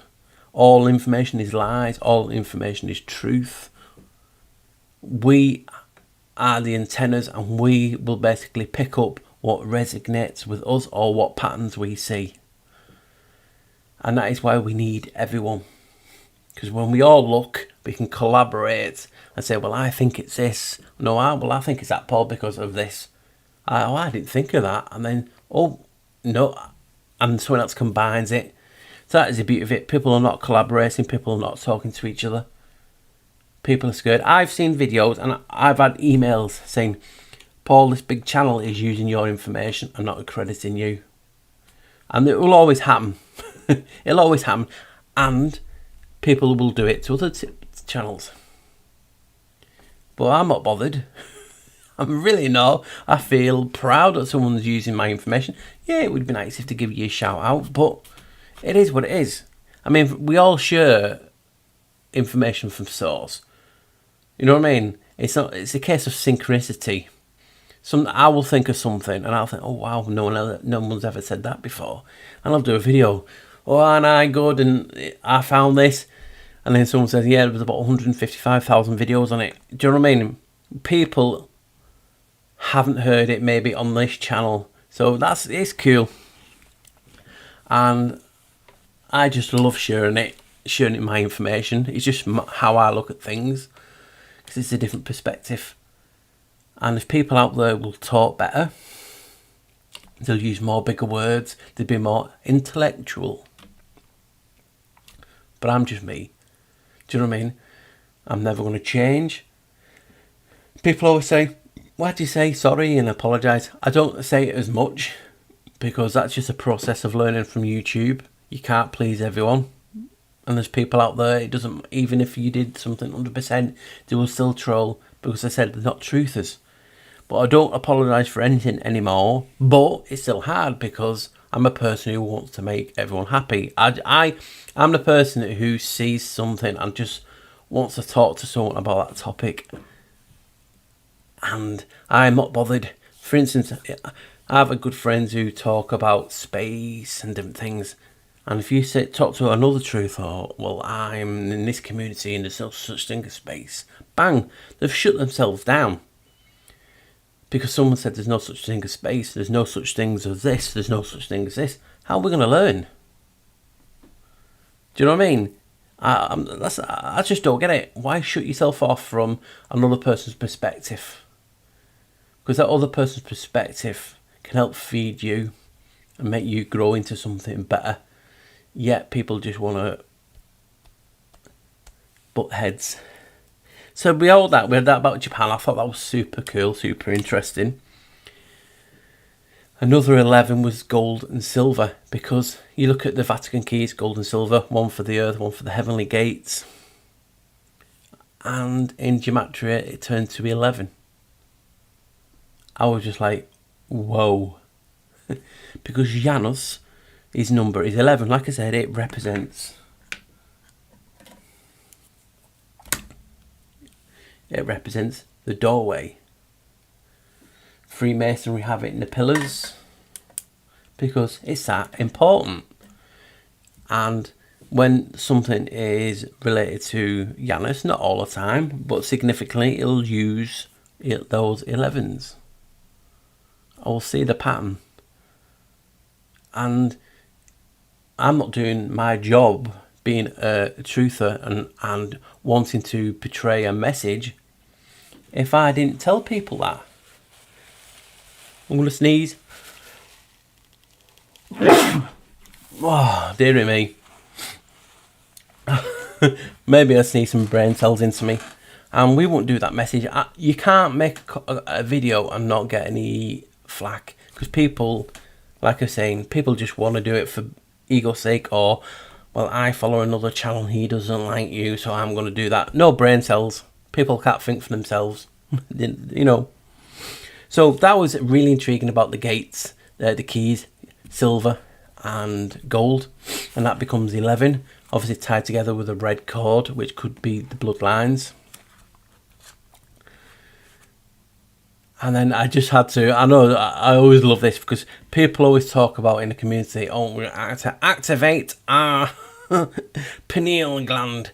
all information is lies, all information is truth. We are the antennas, and we will basically pick up what resonates with us or what patterns we see. And that is why we need everyone. Because when we all look, we can collaborate and say, well, I think it's this. No, I think it's that, Paul, because of this. I didn't think of that. And then, oh, no. And someone else combines it. So that is the beauty of it. People are not collaborating. People are not talking to each other. People are scared. I've seen videos and I've had emails saying, Paul, this big channel is using your information. I'm not accrediting you. And it will always happen. It'll always happen. And people will do it to other channels. But I'm not bothered. I'm really not. I feel proud that someone's using my information. Yeah, it would be nice if they give you a shout out, but it is what it is. I mean, we all share information from source. You know what I mean? It's a case of synchronicity. I will think of something and I'll think, oh wow, no one's ever said that before. And I'll do a video. Oh, and I good and I found this. And then someone says, yeah, there was about 155,000 videos on it. Do you know what I mean? People haven't heard it maybe on this channel. So it's cool. And I just love sharing my information. It's just how I look at things. Because it's a different perspective. And if people out there will talk better, they'll use more bigger words, they'll be more intellectual. But I'm just me. Do you know what I mean? I'm never going to change. People always say, why do you say sorry and apologise? I don't say it as much because that's just a process of learning from YouTube. You can't please everyone. And there's people out there, it doesn't, even if you did something 100%, they will still troll because they said they're not truthers. But I don't apologise for anything anymore. But it's still hard because I'm a person who wants to make everyone happy. I'm the person who sees something and just wants to talk to someone about that topic. And I'm not bothered. For instance, I have a good friends who talk about space and different things. And if you talk to another truth, or, well, I'm in this community and there's no such thing as space, bang, they've shut themselves down. Because someone said there's no such thing as space, there's no such things as this, there's no such thing as this. How are we going to learn? Do you know what I mean? I just don't get it. Why shut yourself off from another person's perspective? Because that other person's perspective can help feed you and make you grow into something better. Yet people just want to butt heads. So we had that about Japan. I thought that was super cool, super interesting. Another 11 was gold and silver, because you look at the Vatican keys, gold and silver, one for the earth, one for the heavenly gates. And in gematria, it turned to 11. I was just like, whoa. Because Janus, his number is 11. Like I said, it represents... It represents the doorway. Freemasonry have it in the pillars because it's that important. And when something is related to Janus, not all the time, but significantly, it'll use those 11s. I will see the pattern. And I'm not doing my job being a truther and wanting to portray a message if I didn't tell people that. I'm going to sneeze. Oh, dearie me. Maybe I sneeze some brain cells into me. And we won't do that message. You can't make a video and not get any flack. Because people, like I was saying, people just want to do it for ego's sake. Or, well, I follow another channel, he doesn't like you, so I'm going to do that. No brain cells. People can't think for themselves. You know. So that was really intriguing about the gates, the keys, silver and gold. And that becomes 11. Obviously tied together with a red cord, which could be the bloodlines. And then I just had to, I know I always love this because people always talk about in the community, oh, we're going to activate our pineal gland.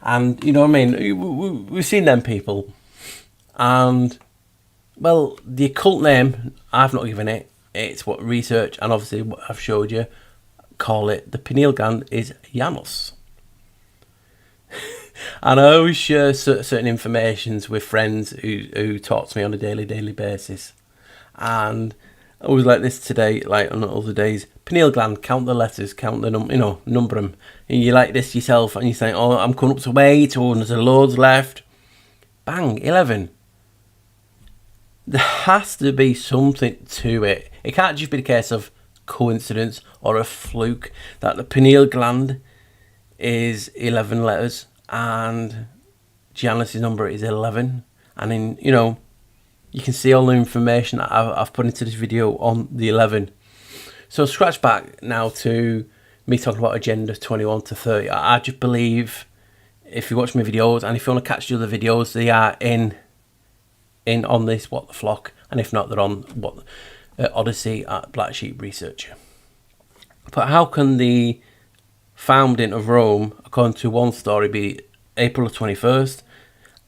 And you know what I mean? We've seen them people. And, well, the occult name, I've not given it. It's what research, and obviously what I've showed you, call it. The pineal gland is Janus. And I always share certain informations with friends who talk to me on a daily basis. And I was like this today, like on other days. Pineal gland, count the letters, count the number them. And you like this yourself, and you say, oh, I'm coming up to 8, or there's loads left. Bang, 11. There has to be something to it. It can't just be the case of coincidence or a fluke that the pineal gland is 11 letters and Janus's number is 11. And in, you can see all the information that I've put into this video on the 11. So scratch back now to me talking about Agenda 21 to 30. I just believe, if you watch my videos, and if you want to catch the other videos, they are in on this What the Flock, and if not, they're on Odyssey at Black Sheep Researcher. But how can the founding of Rome, according to one story, be April the 21st,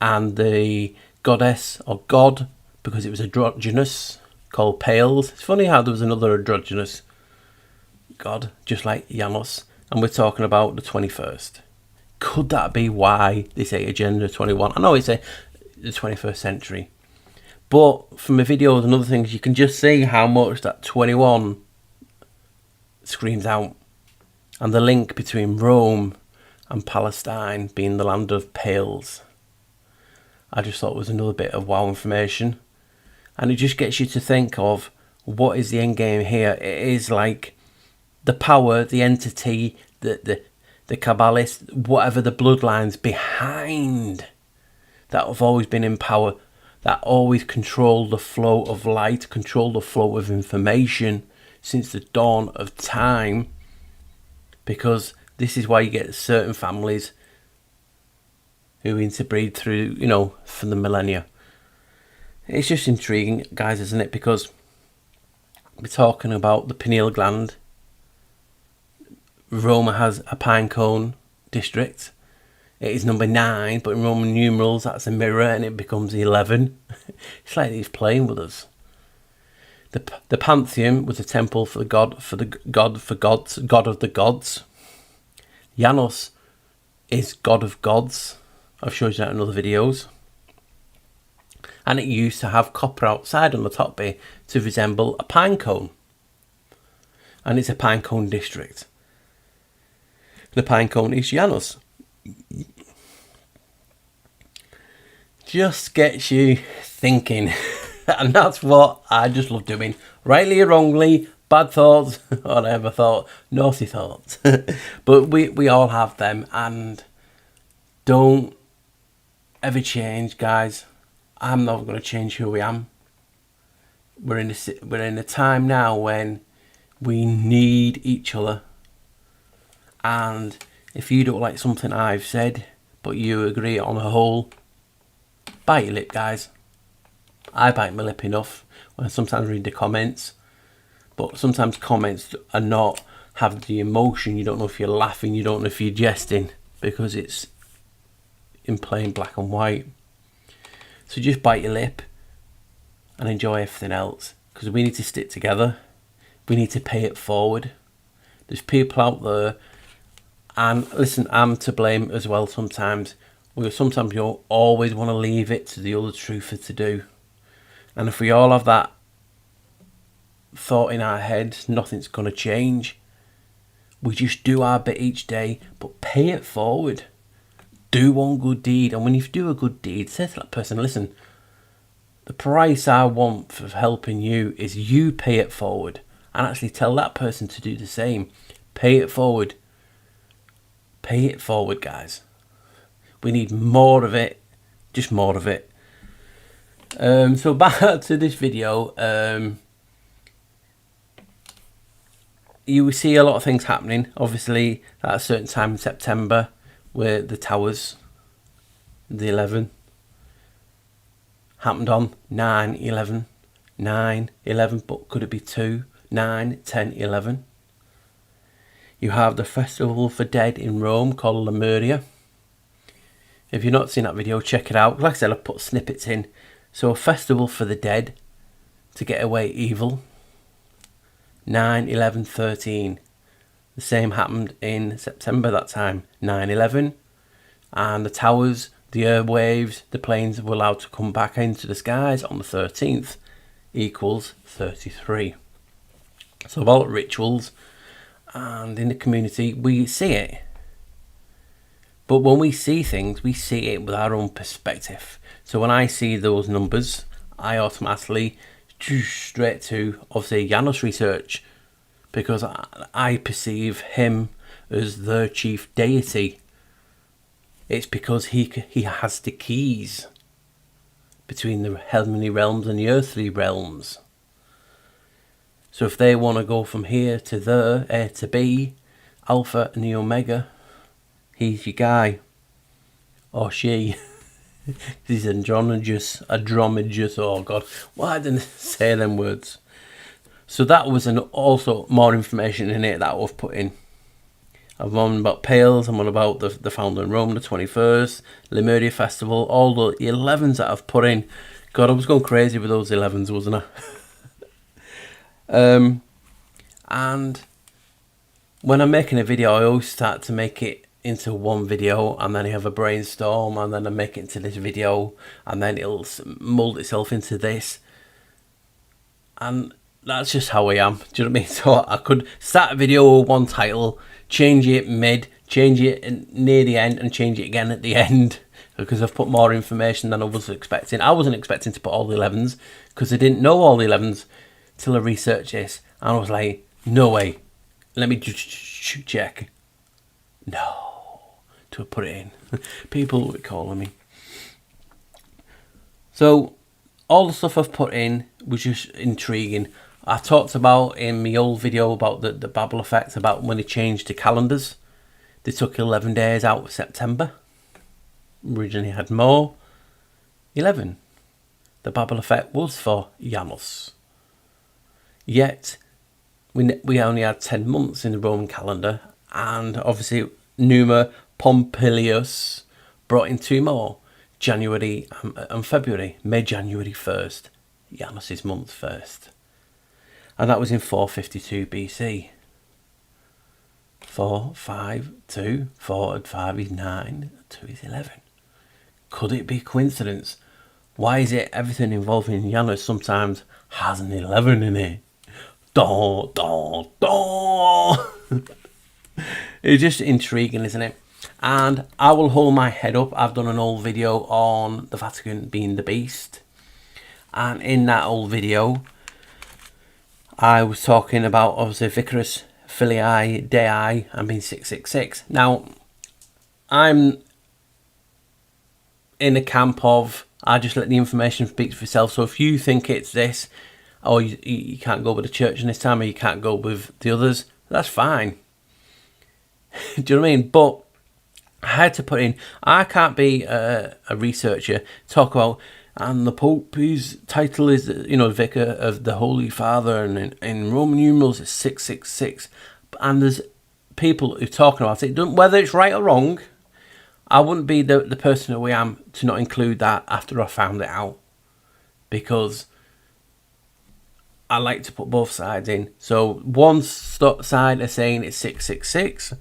and the goddess or god, because it was androgynous, called Pales? It's funny how there was another androgynous god, just like Janus, and we're talking about the 21st. Could that be why they say Agenda 21? I know it's the 21st century, but from the videos and other things, you can just see how much that 21 screams out. And the link between Rome and Palestine being the land of Pales, I just thought was another bit of wow information. And it just gets you to think of, what is the end game here? It is like the power, the entity, the Kabbalist, whatever the bloodlines behind that have always been in power, that always control the flow of light, control the flow of information since the dawn of time. Because this is why you get certain families who interbreed through, for the millennia. It's just intriguing, guys, isn't it? Because we're talking about the pineal gland. Roma has a pine cone district. It is number 9, but in Roman numerals that's a mirror and it becomes 11. It's like he's playing with us. The Pantheon was a temple for the god of the gods. Janus is god of gods. I've showed you that in other videos. And it used to have copper outside on the top here to resemble a pine cone. And it's a pine cone district. The pine cone is Janus. Just gets you thinking. And that's what I just love doing. Rightly or wrongly, bad thoughts, whatever thought, naughty thoughts. But we all have them, and don't ever change, guys. I'm not going to change who I am. We're in a time now when we need each other. And if you don't like something I've said, but you agree on a whole, bite your lip, guys. I bite my lip enough when I sometimes read the comments, but sometimes comments are not have the emotion. You don't know if you're laughing, you don't know if you're jesting, because it's in plain black and white. So just bite your lip and enjoy everything else, because we need to stick together. We need to pay it forward. There's people out there, and listen, I'm to blame as well sometimes. Sometimes you always want to leave it to the other truther to do. And if we all have that thought in our heads, nothing's going to change. We just do our bit each day, but pay it forward. Do one good deed. And when you do a good deed, say to that person, listen, the price I want for helping you is you pay it forward. And actually tell that person to do the same. Pay it forward. Pay it forward, guys. We need more of it. Just more of it. So back to this video. You will see a lot of things happening. Obviously, at a certain time in September, where the towers, the 11, happened on 9/11, 9/11. But could it be 2, 9, 10, 11? You have the Festival for Dead in Rome called Lemuria. If you've not seen that video, check it out. Like I said, I put snippets in. So, a festival for the dead to get away evil. 9/11/13. The same happened in September that time. 9/11. And the towers, the airwaves, the planes were allowed to come back into the skies on the 13th. Equals 33. So, about rituals. And in the community, we see it. But when we see things, we see it with our own perspective. So when I see those numbers, I automatically straight to, obviously, Janos research, because I perceive him as the chief deity. It's because he has the keys between the heavenly realms and the earthly realms. So if they want to go from here to there, A to B, Alpha and the Omega, he's your guy. Or she. He's androgynous, oh God, why didn't I say them words? So that was also more information in it that I've put in. I'm on about Pales, I'm on about the founder in Rome, the 21st, Lemuria Festival, all the 11s that I've put in. God, I was going crazy with those 11s, wasn't I? And when I'm making a video, I always start to make it into one video, and then I have a brainstorm, and then I make it into this video, and then it'll mold itself into this. And that's just how I am. Do you know what I mean? So I could start a video with one title, change it mid, change it near the end, and change it again at the end, because I've put more information than I was expecting. I wasn't expecting to put all the 11s, because I didn't know all the 11s till I researched this, and I was like, no way, let me just check. No, to put it in. People were calling me. So all the stuff I've put in was just intriguing. I talked about in my old video about the Babel effect, about when they changed the calendars. They took 11 days out of September. Originally had more. 11. The Babel effect was for Janos. Yet we only had 10 months in the Roman calendar, and obviously Numa Pompilius brought in 2 more, January and February, made January 1st, Janos' month first. And that was in 452 BC. 4, 5, 2, 4 and 5 is 9, 2 is 11. Could it be coincidence? Why is it everything involving Janos sometimes has an 11 in it? Daw, daw, daw. It's just intriguing, isn't it? And I will hold my head up. I've done an old video on the Vatican being the beast. And in that old video, I was talking about, obviously, Vicarus Filii Dei and being 666. Now, I'm in a camp of, I just let the information speak for itself. So if you think it's this, or you can't go with the church in this time, or you can't go with the others, that's fine. Do you know what I mean? But I had to put in, I can't be a researcher, talk about, and the Pope, his title is, Vicar of the Holy Father, and in Roman numerals it's 666. And there's people who are talking about it, whether it's right or wrong. I wouldn't be the person who I am to not include that after I found it out, because I like to put both sides in. So one side are saying it's 666,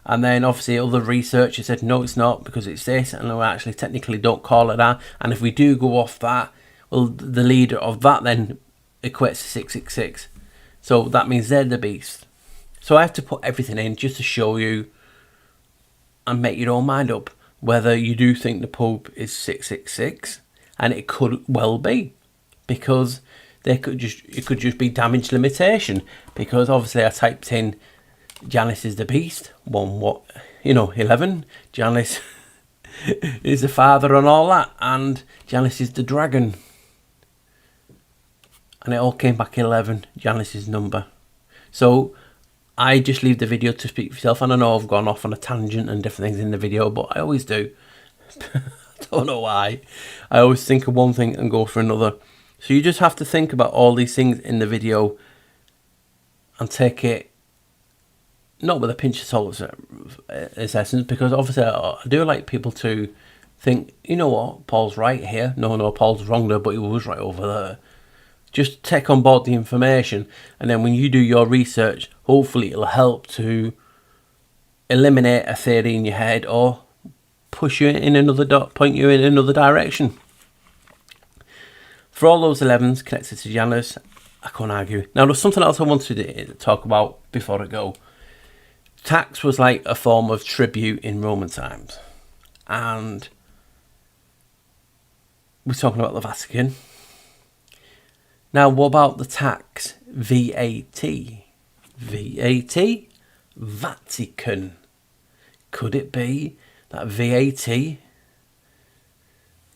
and then obviously other researchers said no, it's not, because it's this, and we actually technically don't call it that. And if we do go off that, well, the leader of that then equates to 666. So that means they're the beast. So I have to put everything in just to show you and make your own mind up whether you do think the Pope is 666, and it could well be, because it could just be damage limitation, because obviously I typed in Janus is the beast, 11, Janus is the father and all that, and Janus is the dragon, and it all came back 11, Janus' number. So I just leave the video to speak for yourself, and I know I've gone off on a tangent and different things in the video, but I always do. I don't know why. I always think of one thing and go for another. So you just have to think about all these things in the video and take it not with a pinch of salt as essence, because obviously I do like people to think, you know what, Paul's right here. No, Paul's wrong there, but he was right over there. Just take on board the information, and then when you do your research, hopefully it'll help to eliminate a theory in your head or push you in another point you in another direction. For all those 11s connected to Janus, I can't argue. Now, there's something else I wanted to talk about before I go. Tax was like a form of tribute in Roman times, and we're talking about the Vatican. Now, what about the tax VAT? VAT? Vatican. Could it be that VAT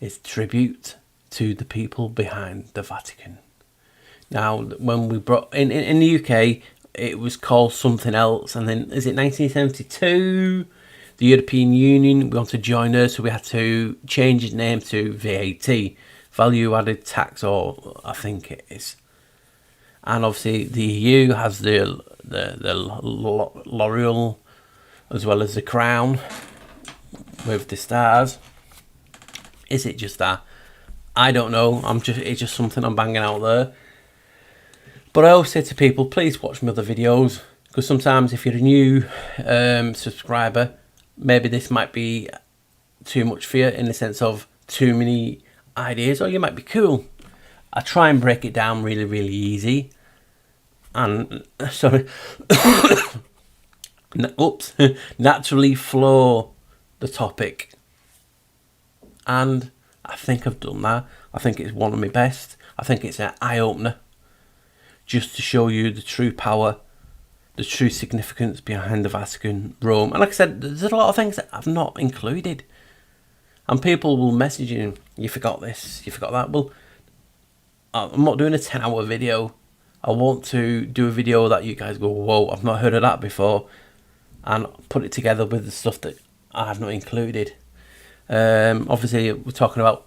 is tribute to the people behind the Vatican? Now, when we brought in the UK, it was called something else, and then is it 1972? The European Union, we want to join her, so we had to change its name to VAT, value added tax, or I think it is. And obviously the EU has the L'Oreal as well as the crown with the stars. Is it just that? I don't know. It's just something I'm banging out there. But I always say to people, please watch my other videos, because sometimes if you're a new subscriber, maybe this might be too much for you, in the sense of too many ideas, or you might be cool. I try and break it down really, really easy, and naturally flow the topic. And I think I've done that. I think it's one of my best. I think it's an eye-opener, just to show you the true power, the true significance behind the Vatican, Rome. And like I said, there's a lot of things that I've not included. And people will message you, you forgot this, you forgot that. Well, I'm not doing a 10-hour video. I want to do a video that you guys go, whoa, I've not heard of that before, and put it together with the stuff that I have not included. Obviously, we're talking about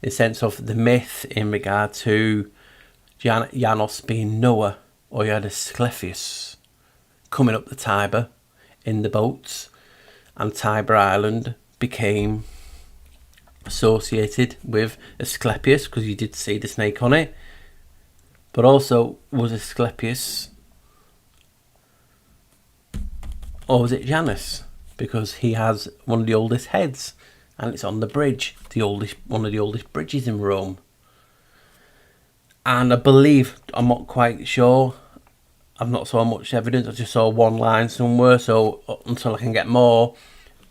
the sense of the myth in regard to Janos being Noah, or you had Asclepius coming up the Tiber in the boats, and Tiber Island became associated with Asclepius because you did see the snake on it. But also, was Asclepius, or was it Janus? Because he has one of the oldest heads, and it's on the bridge, one of the oldest bridges in Rome. And I believe, I'm not quite sure, I've not saw much evidence, I just saw one line somewhere, so until I can get more,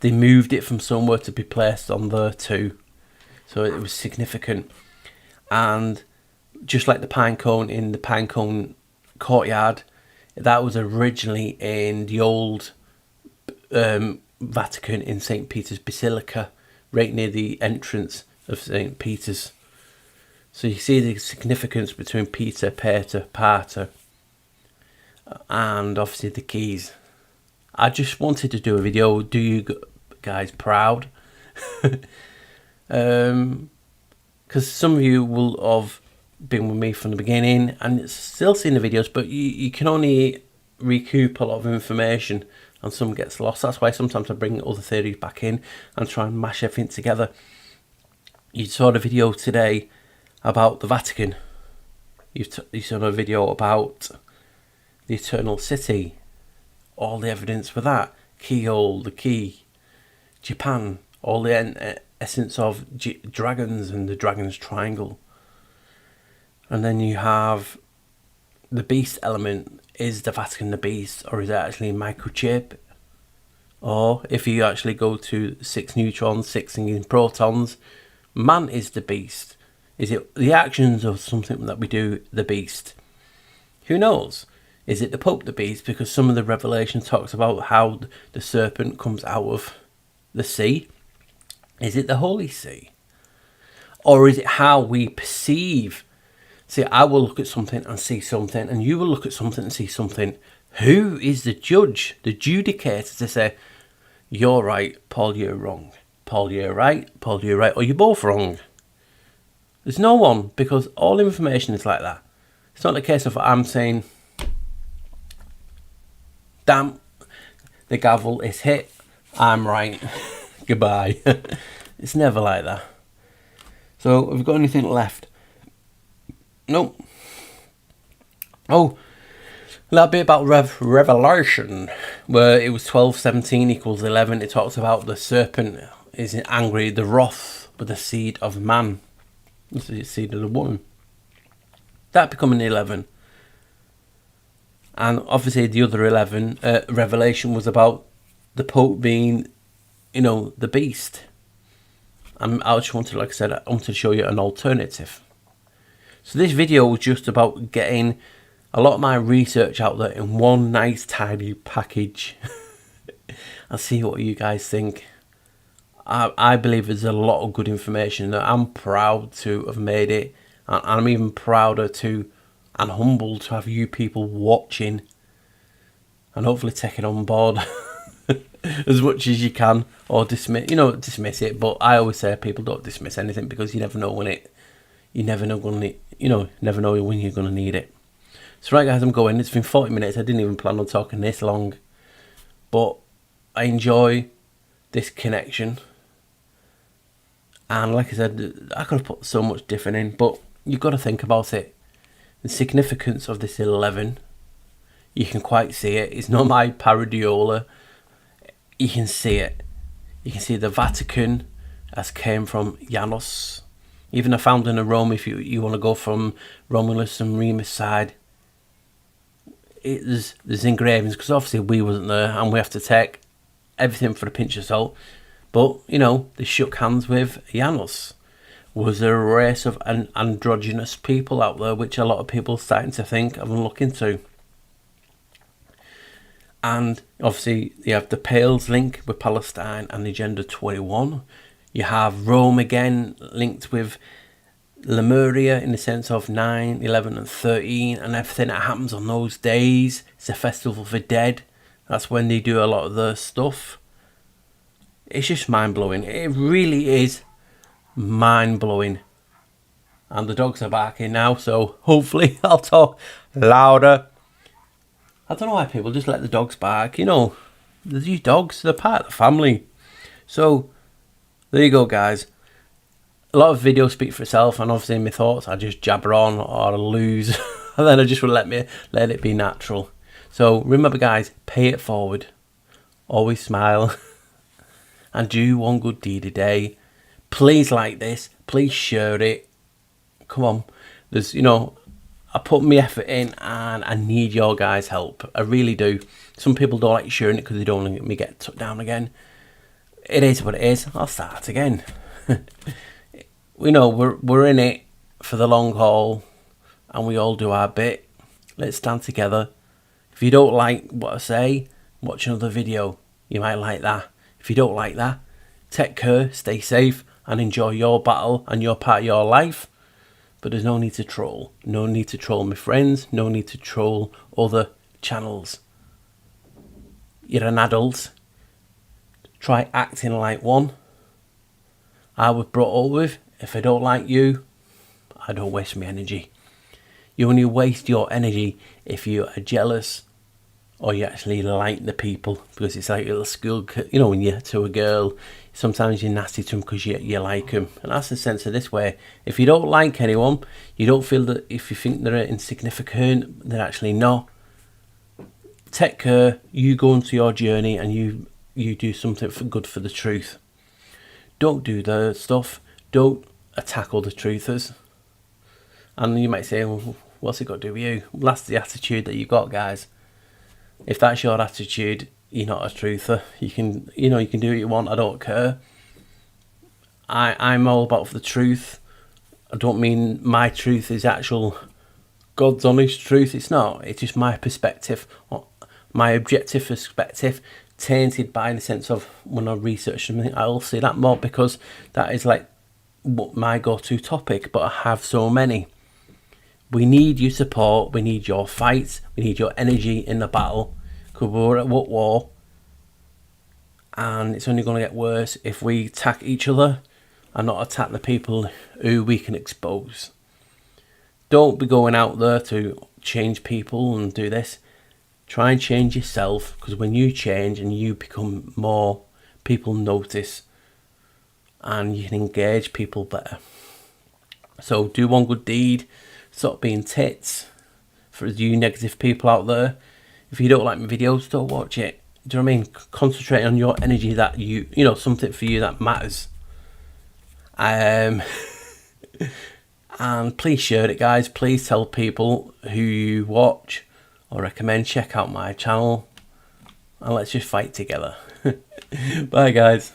they moved it from somewhere to be placed on there too. So it was significant. And just like the pine cone in the pine cone courtyard, that was originally in the old Vatican in St. Peter's Basilica, right near the entrance of St. Peter's. So you see the significance between Peter, Pater, Pater, and obviously the keys. I just wanted to do a video, do you guys proud? Because some of you will have been with me from the beginning and still seen the videos, but you can only recoup a lot of information and some gets lost. That's why sometimes I bring other theories back in and try and mash everything together. You saw the video today about the Vatican. You saw a video about the Eternal City, all the evidence for that, keyhole, the key, Japan, all the essence of dragons and the dragon's triangle. And then you have the beast element. Is the Vatican the beast, or is it actually a microchip? Or if you actually go to 6 neutrons, 6 singing protons, man is the beast. Is it the actions of something that we do the beast? Who knows? Is it the Pope the beast? Because some of the Revelation talks about how the serpent comes out of the sea. Is it the Holy See? Or is it how we perceive? See, I will look at something and see something, and you will look at something and see something. Who is the judge, the judicator, to say, you're right, Paul, you're wrong. Paul, you're right, Paul, you're right, or you're both wrong? There's no one, because all information is like that. It's not a case of I'm saying, damn, the gavel is hit, I'm right. Goodbye. It's never like that. So, have we got anything left? Nope. Oh, that bit about Revelation, where it was 12:17 equals 11. It talks about the serpent is angry, the wrath with the seed of man. This is the seed of the woman. That becoming 11. And obviously the other 11, Revelation, was about the Pope being, you know, the beast. And I just wanted, like I said, I wanted to show you an alternative. So this video was just about getting a lot of my research out there in one nice tidy package. I'll see what you guys think. I believe there's a lot of good information. I'm proud to have made it. And I'm even prouder to and humbled to have you people watching. And hopefully taking on board as much as you can. Or dismiss it. But I always say people don't dismiss anything, because you never know when never know when you're going to need it. So right guys, I'm going. It's been 40 minutes. I didn't even plan on talking this long. But I enjoy this connection. And like I said, I could have put so much different in. But you've got to think about it. The significance of this 11. You can quite see it. It's not my paradiola. You can see it. You can see the Vatican as came from Janus. Even I found in Rome, if you want to go from Romulus and Remus side, there's engravings, because obviously we wasn't there and we have to take everything for a pinch of salt. But, you know, they shook hands with Janus. Was there a race of androgynous people out there, which a lot of people are starting to think of and look into. And obviously you have the Pales link with Palestine and Agenda 21. You have Rome again linked with Lemuria in the sense of 9, 11 and 13 and everything that happens on those days. It's a festival for dead. That's when they do a lot of the stuff. It's just mind-blowing. It really is mind-blowing. And the dogs are barking now, so hopefully I'll talk louder. I don't know why people just let the dogs bark. You know, these dogs, they're part of the family. So there you go, guys. A lot of videos speak for itself, and obviously my thoughts I just jabber on or lose, and then I just will let it be natural. So remember, guys, pay it forward. Always smile, and do one good deed a day. Please like this. Please share it. Come on, there's I put my effort in, and I need your guys' help. I really do. Some people don't like sharing it because they don't want me get took down again. It is what it is. I'll start again. We know we're in it for the long haul, and we all do our bit. Let's stand together. If you don't like what I say, watch another video. You might like that. If you don't like that, take care, stay safe, and enjoy your battle and your part of your life. But there's no need to troll. No need to troll my friends. No need to troll other channels. You're an adult. Try acting like one. I was brought up with, if I don't like you, I don't waste my energy. You only waste your energy if you are jealous or you actually like the people, because it's like a little school, when you're to a girl, sometimes you're nasty to them because you like them. And that's the sense of this way. If you don't like anyone, you don't feel that if you think they're insignificant, they're actually not. Take care, you go into your journey, and you do something good for the truth. Don't do the stuff. Don't attack other truthers. And you might say, well, what's it got to do with you? Well, that's the attitude that you've got, guys. If that's your attitude, you're not a truther. You can do what you want. I don't care. I'm all about the truth. I don't mean my truth is actual God's honest truth. It's not. It's just my perspective, my objective perspective, tainted by the sense of when I research something, I'll see that more because that is like what my go-to topic. But I have so many. We need your support. We need your fights. We need your energy in the battle, because we're at war, and it's only going to get worse if we attack each other and not attack the people who we can expose. Don't be going out there to change people and do this. Try and change yourself, because when you change and you become more, people notice and you can engage people better. So do one good deed, stop being tits. For you negative people out there, if you don't like my videos, don't watch it. Do you know what I mean? Concentrate on your energy, that you know, something for you that matters. And please share it, guys. Please tell people who you watch or recommend, check out my channel, and let's just fight together. Bye, guys.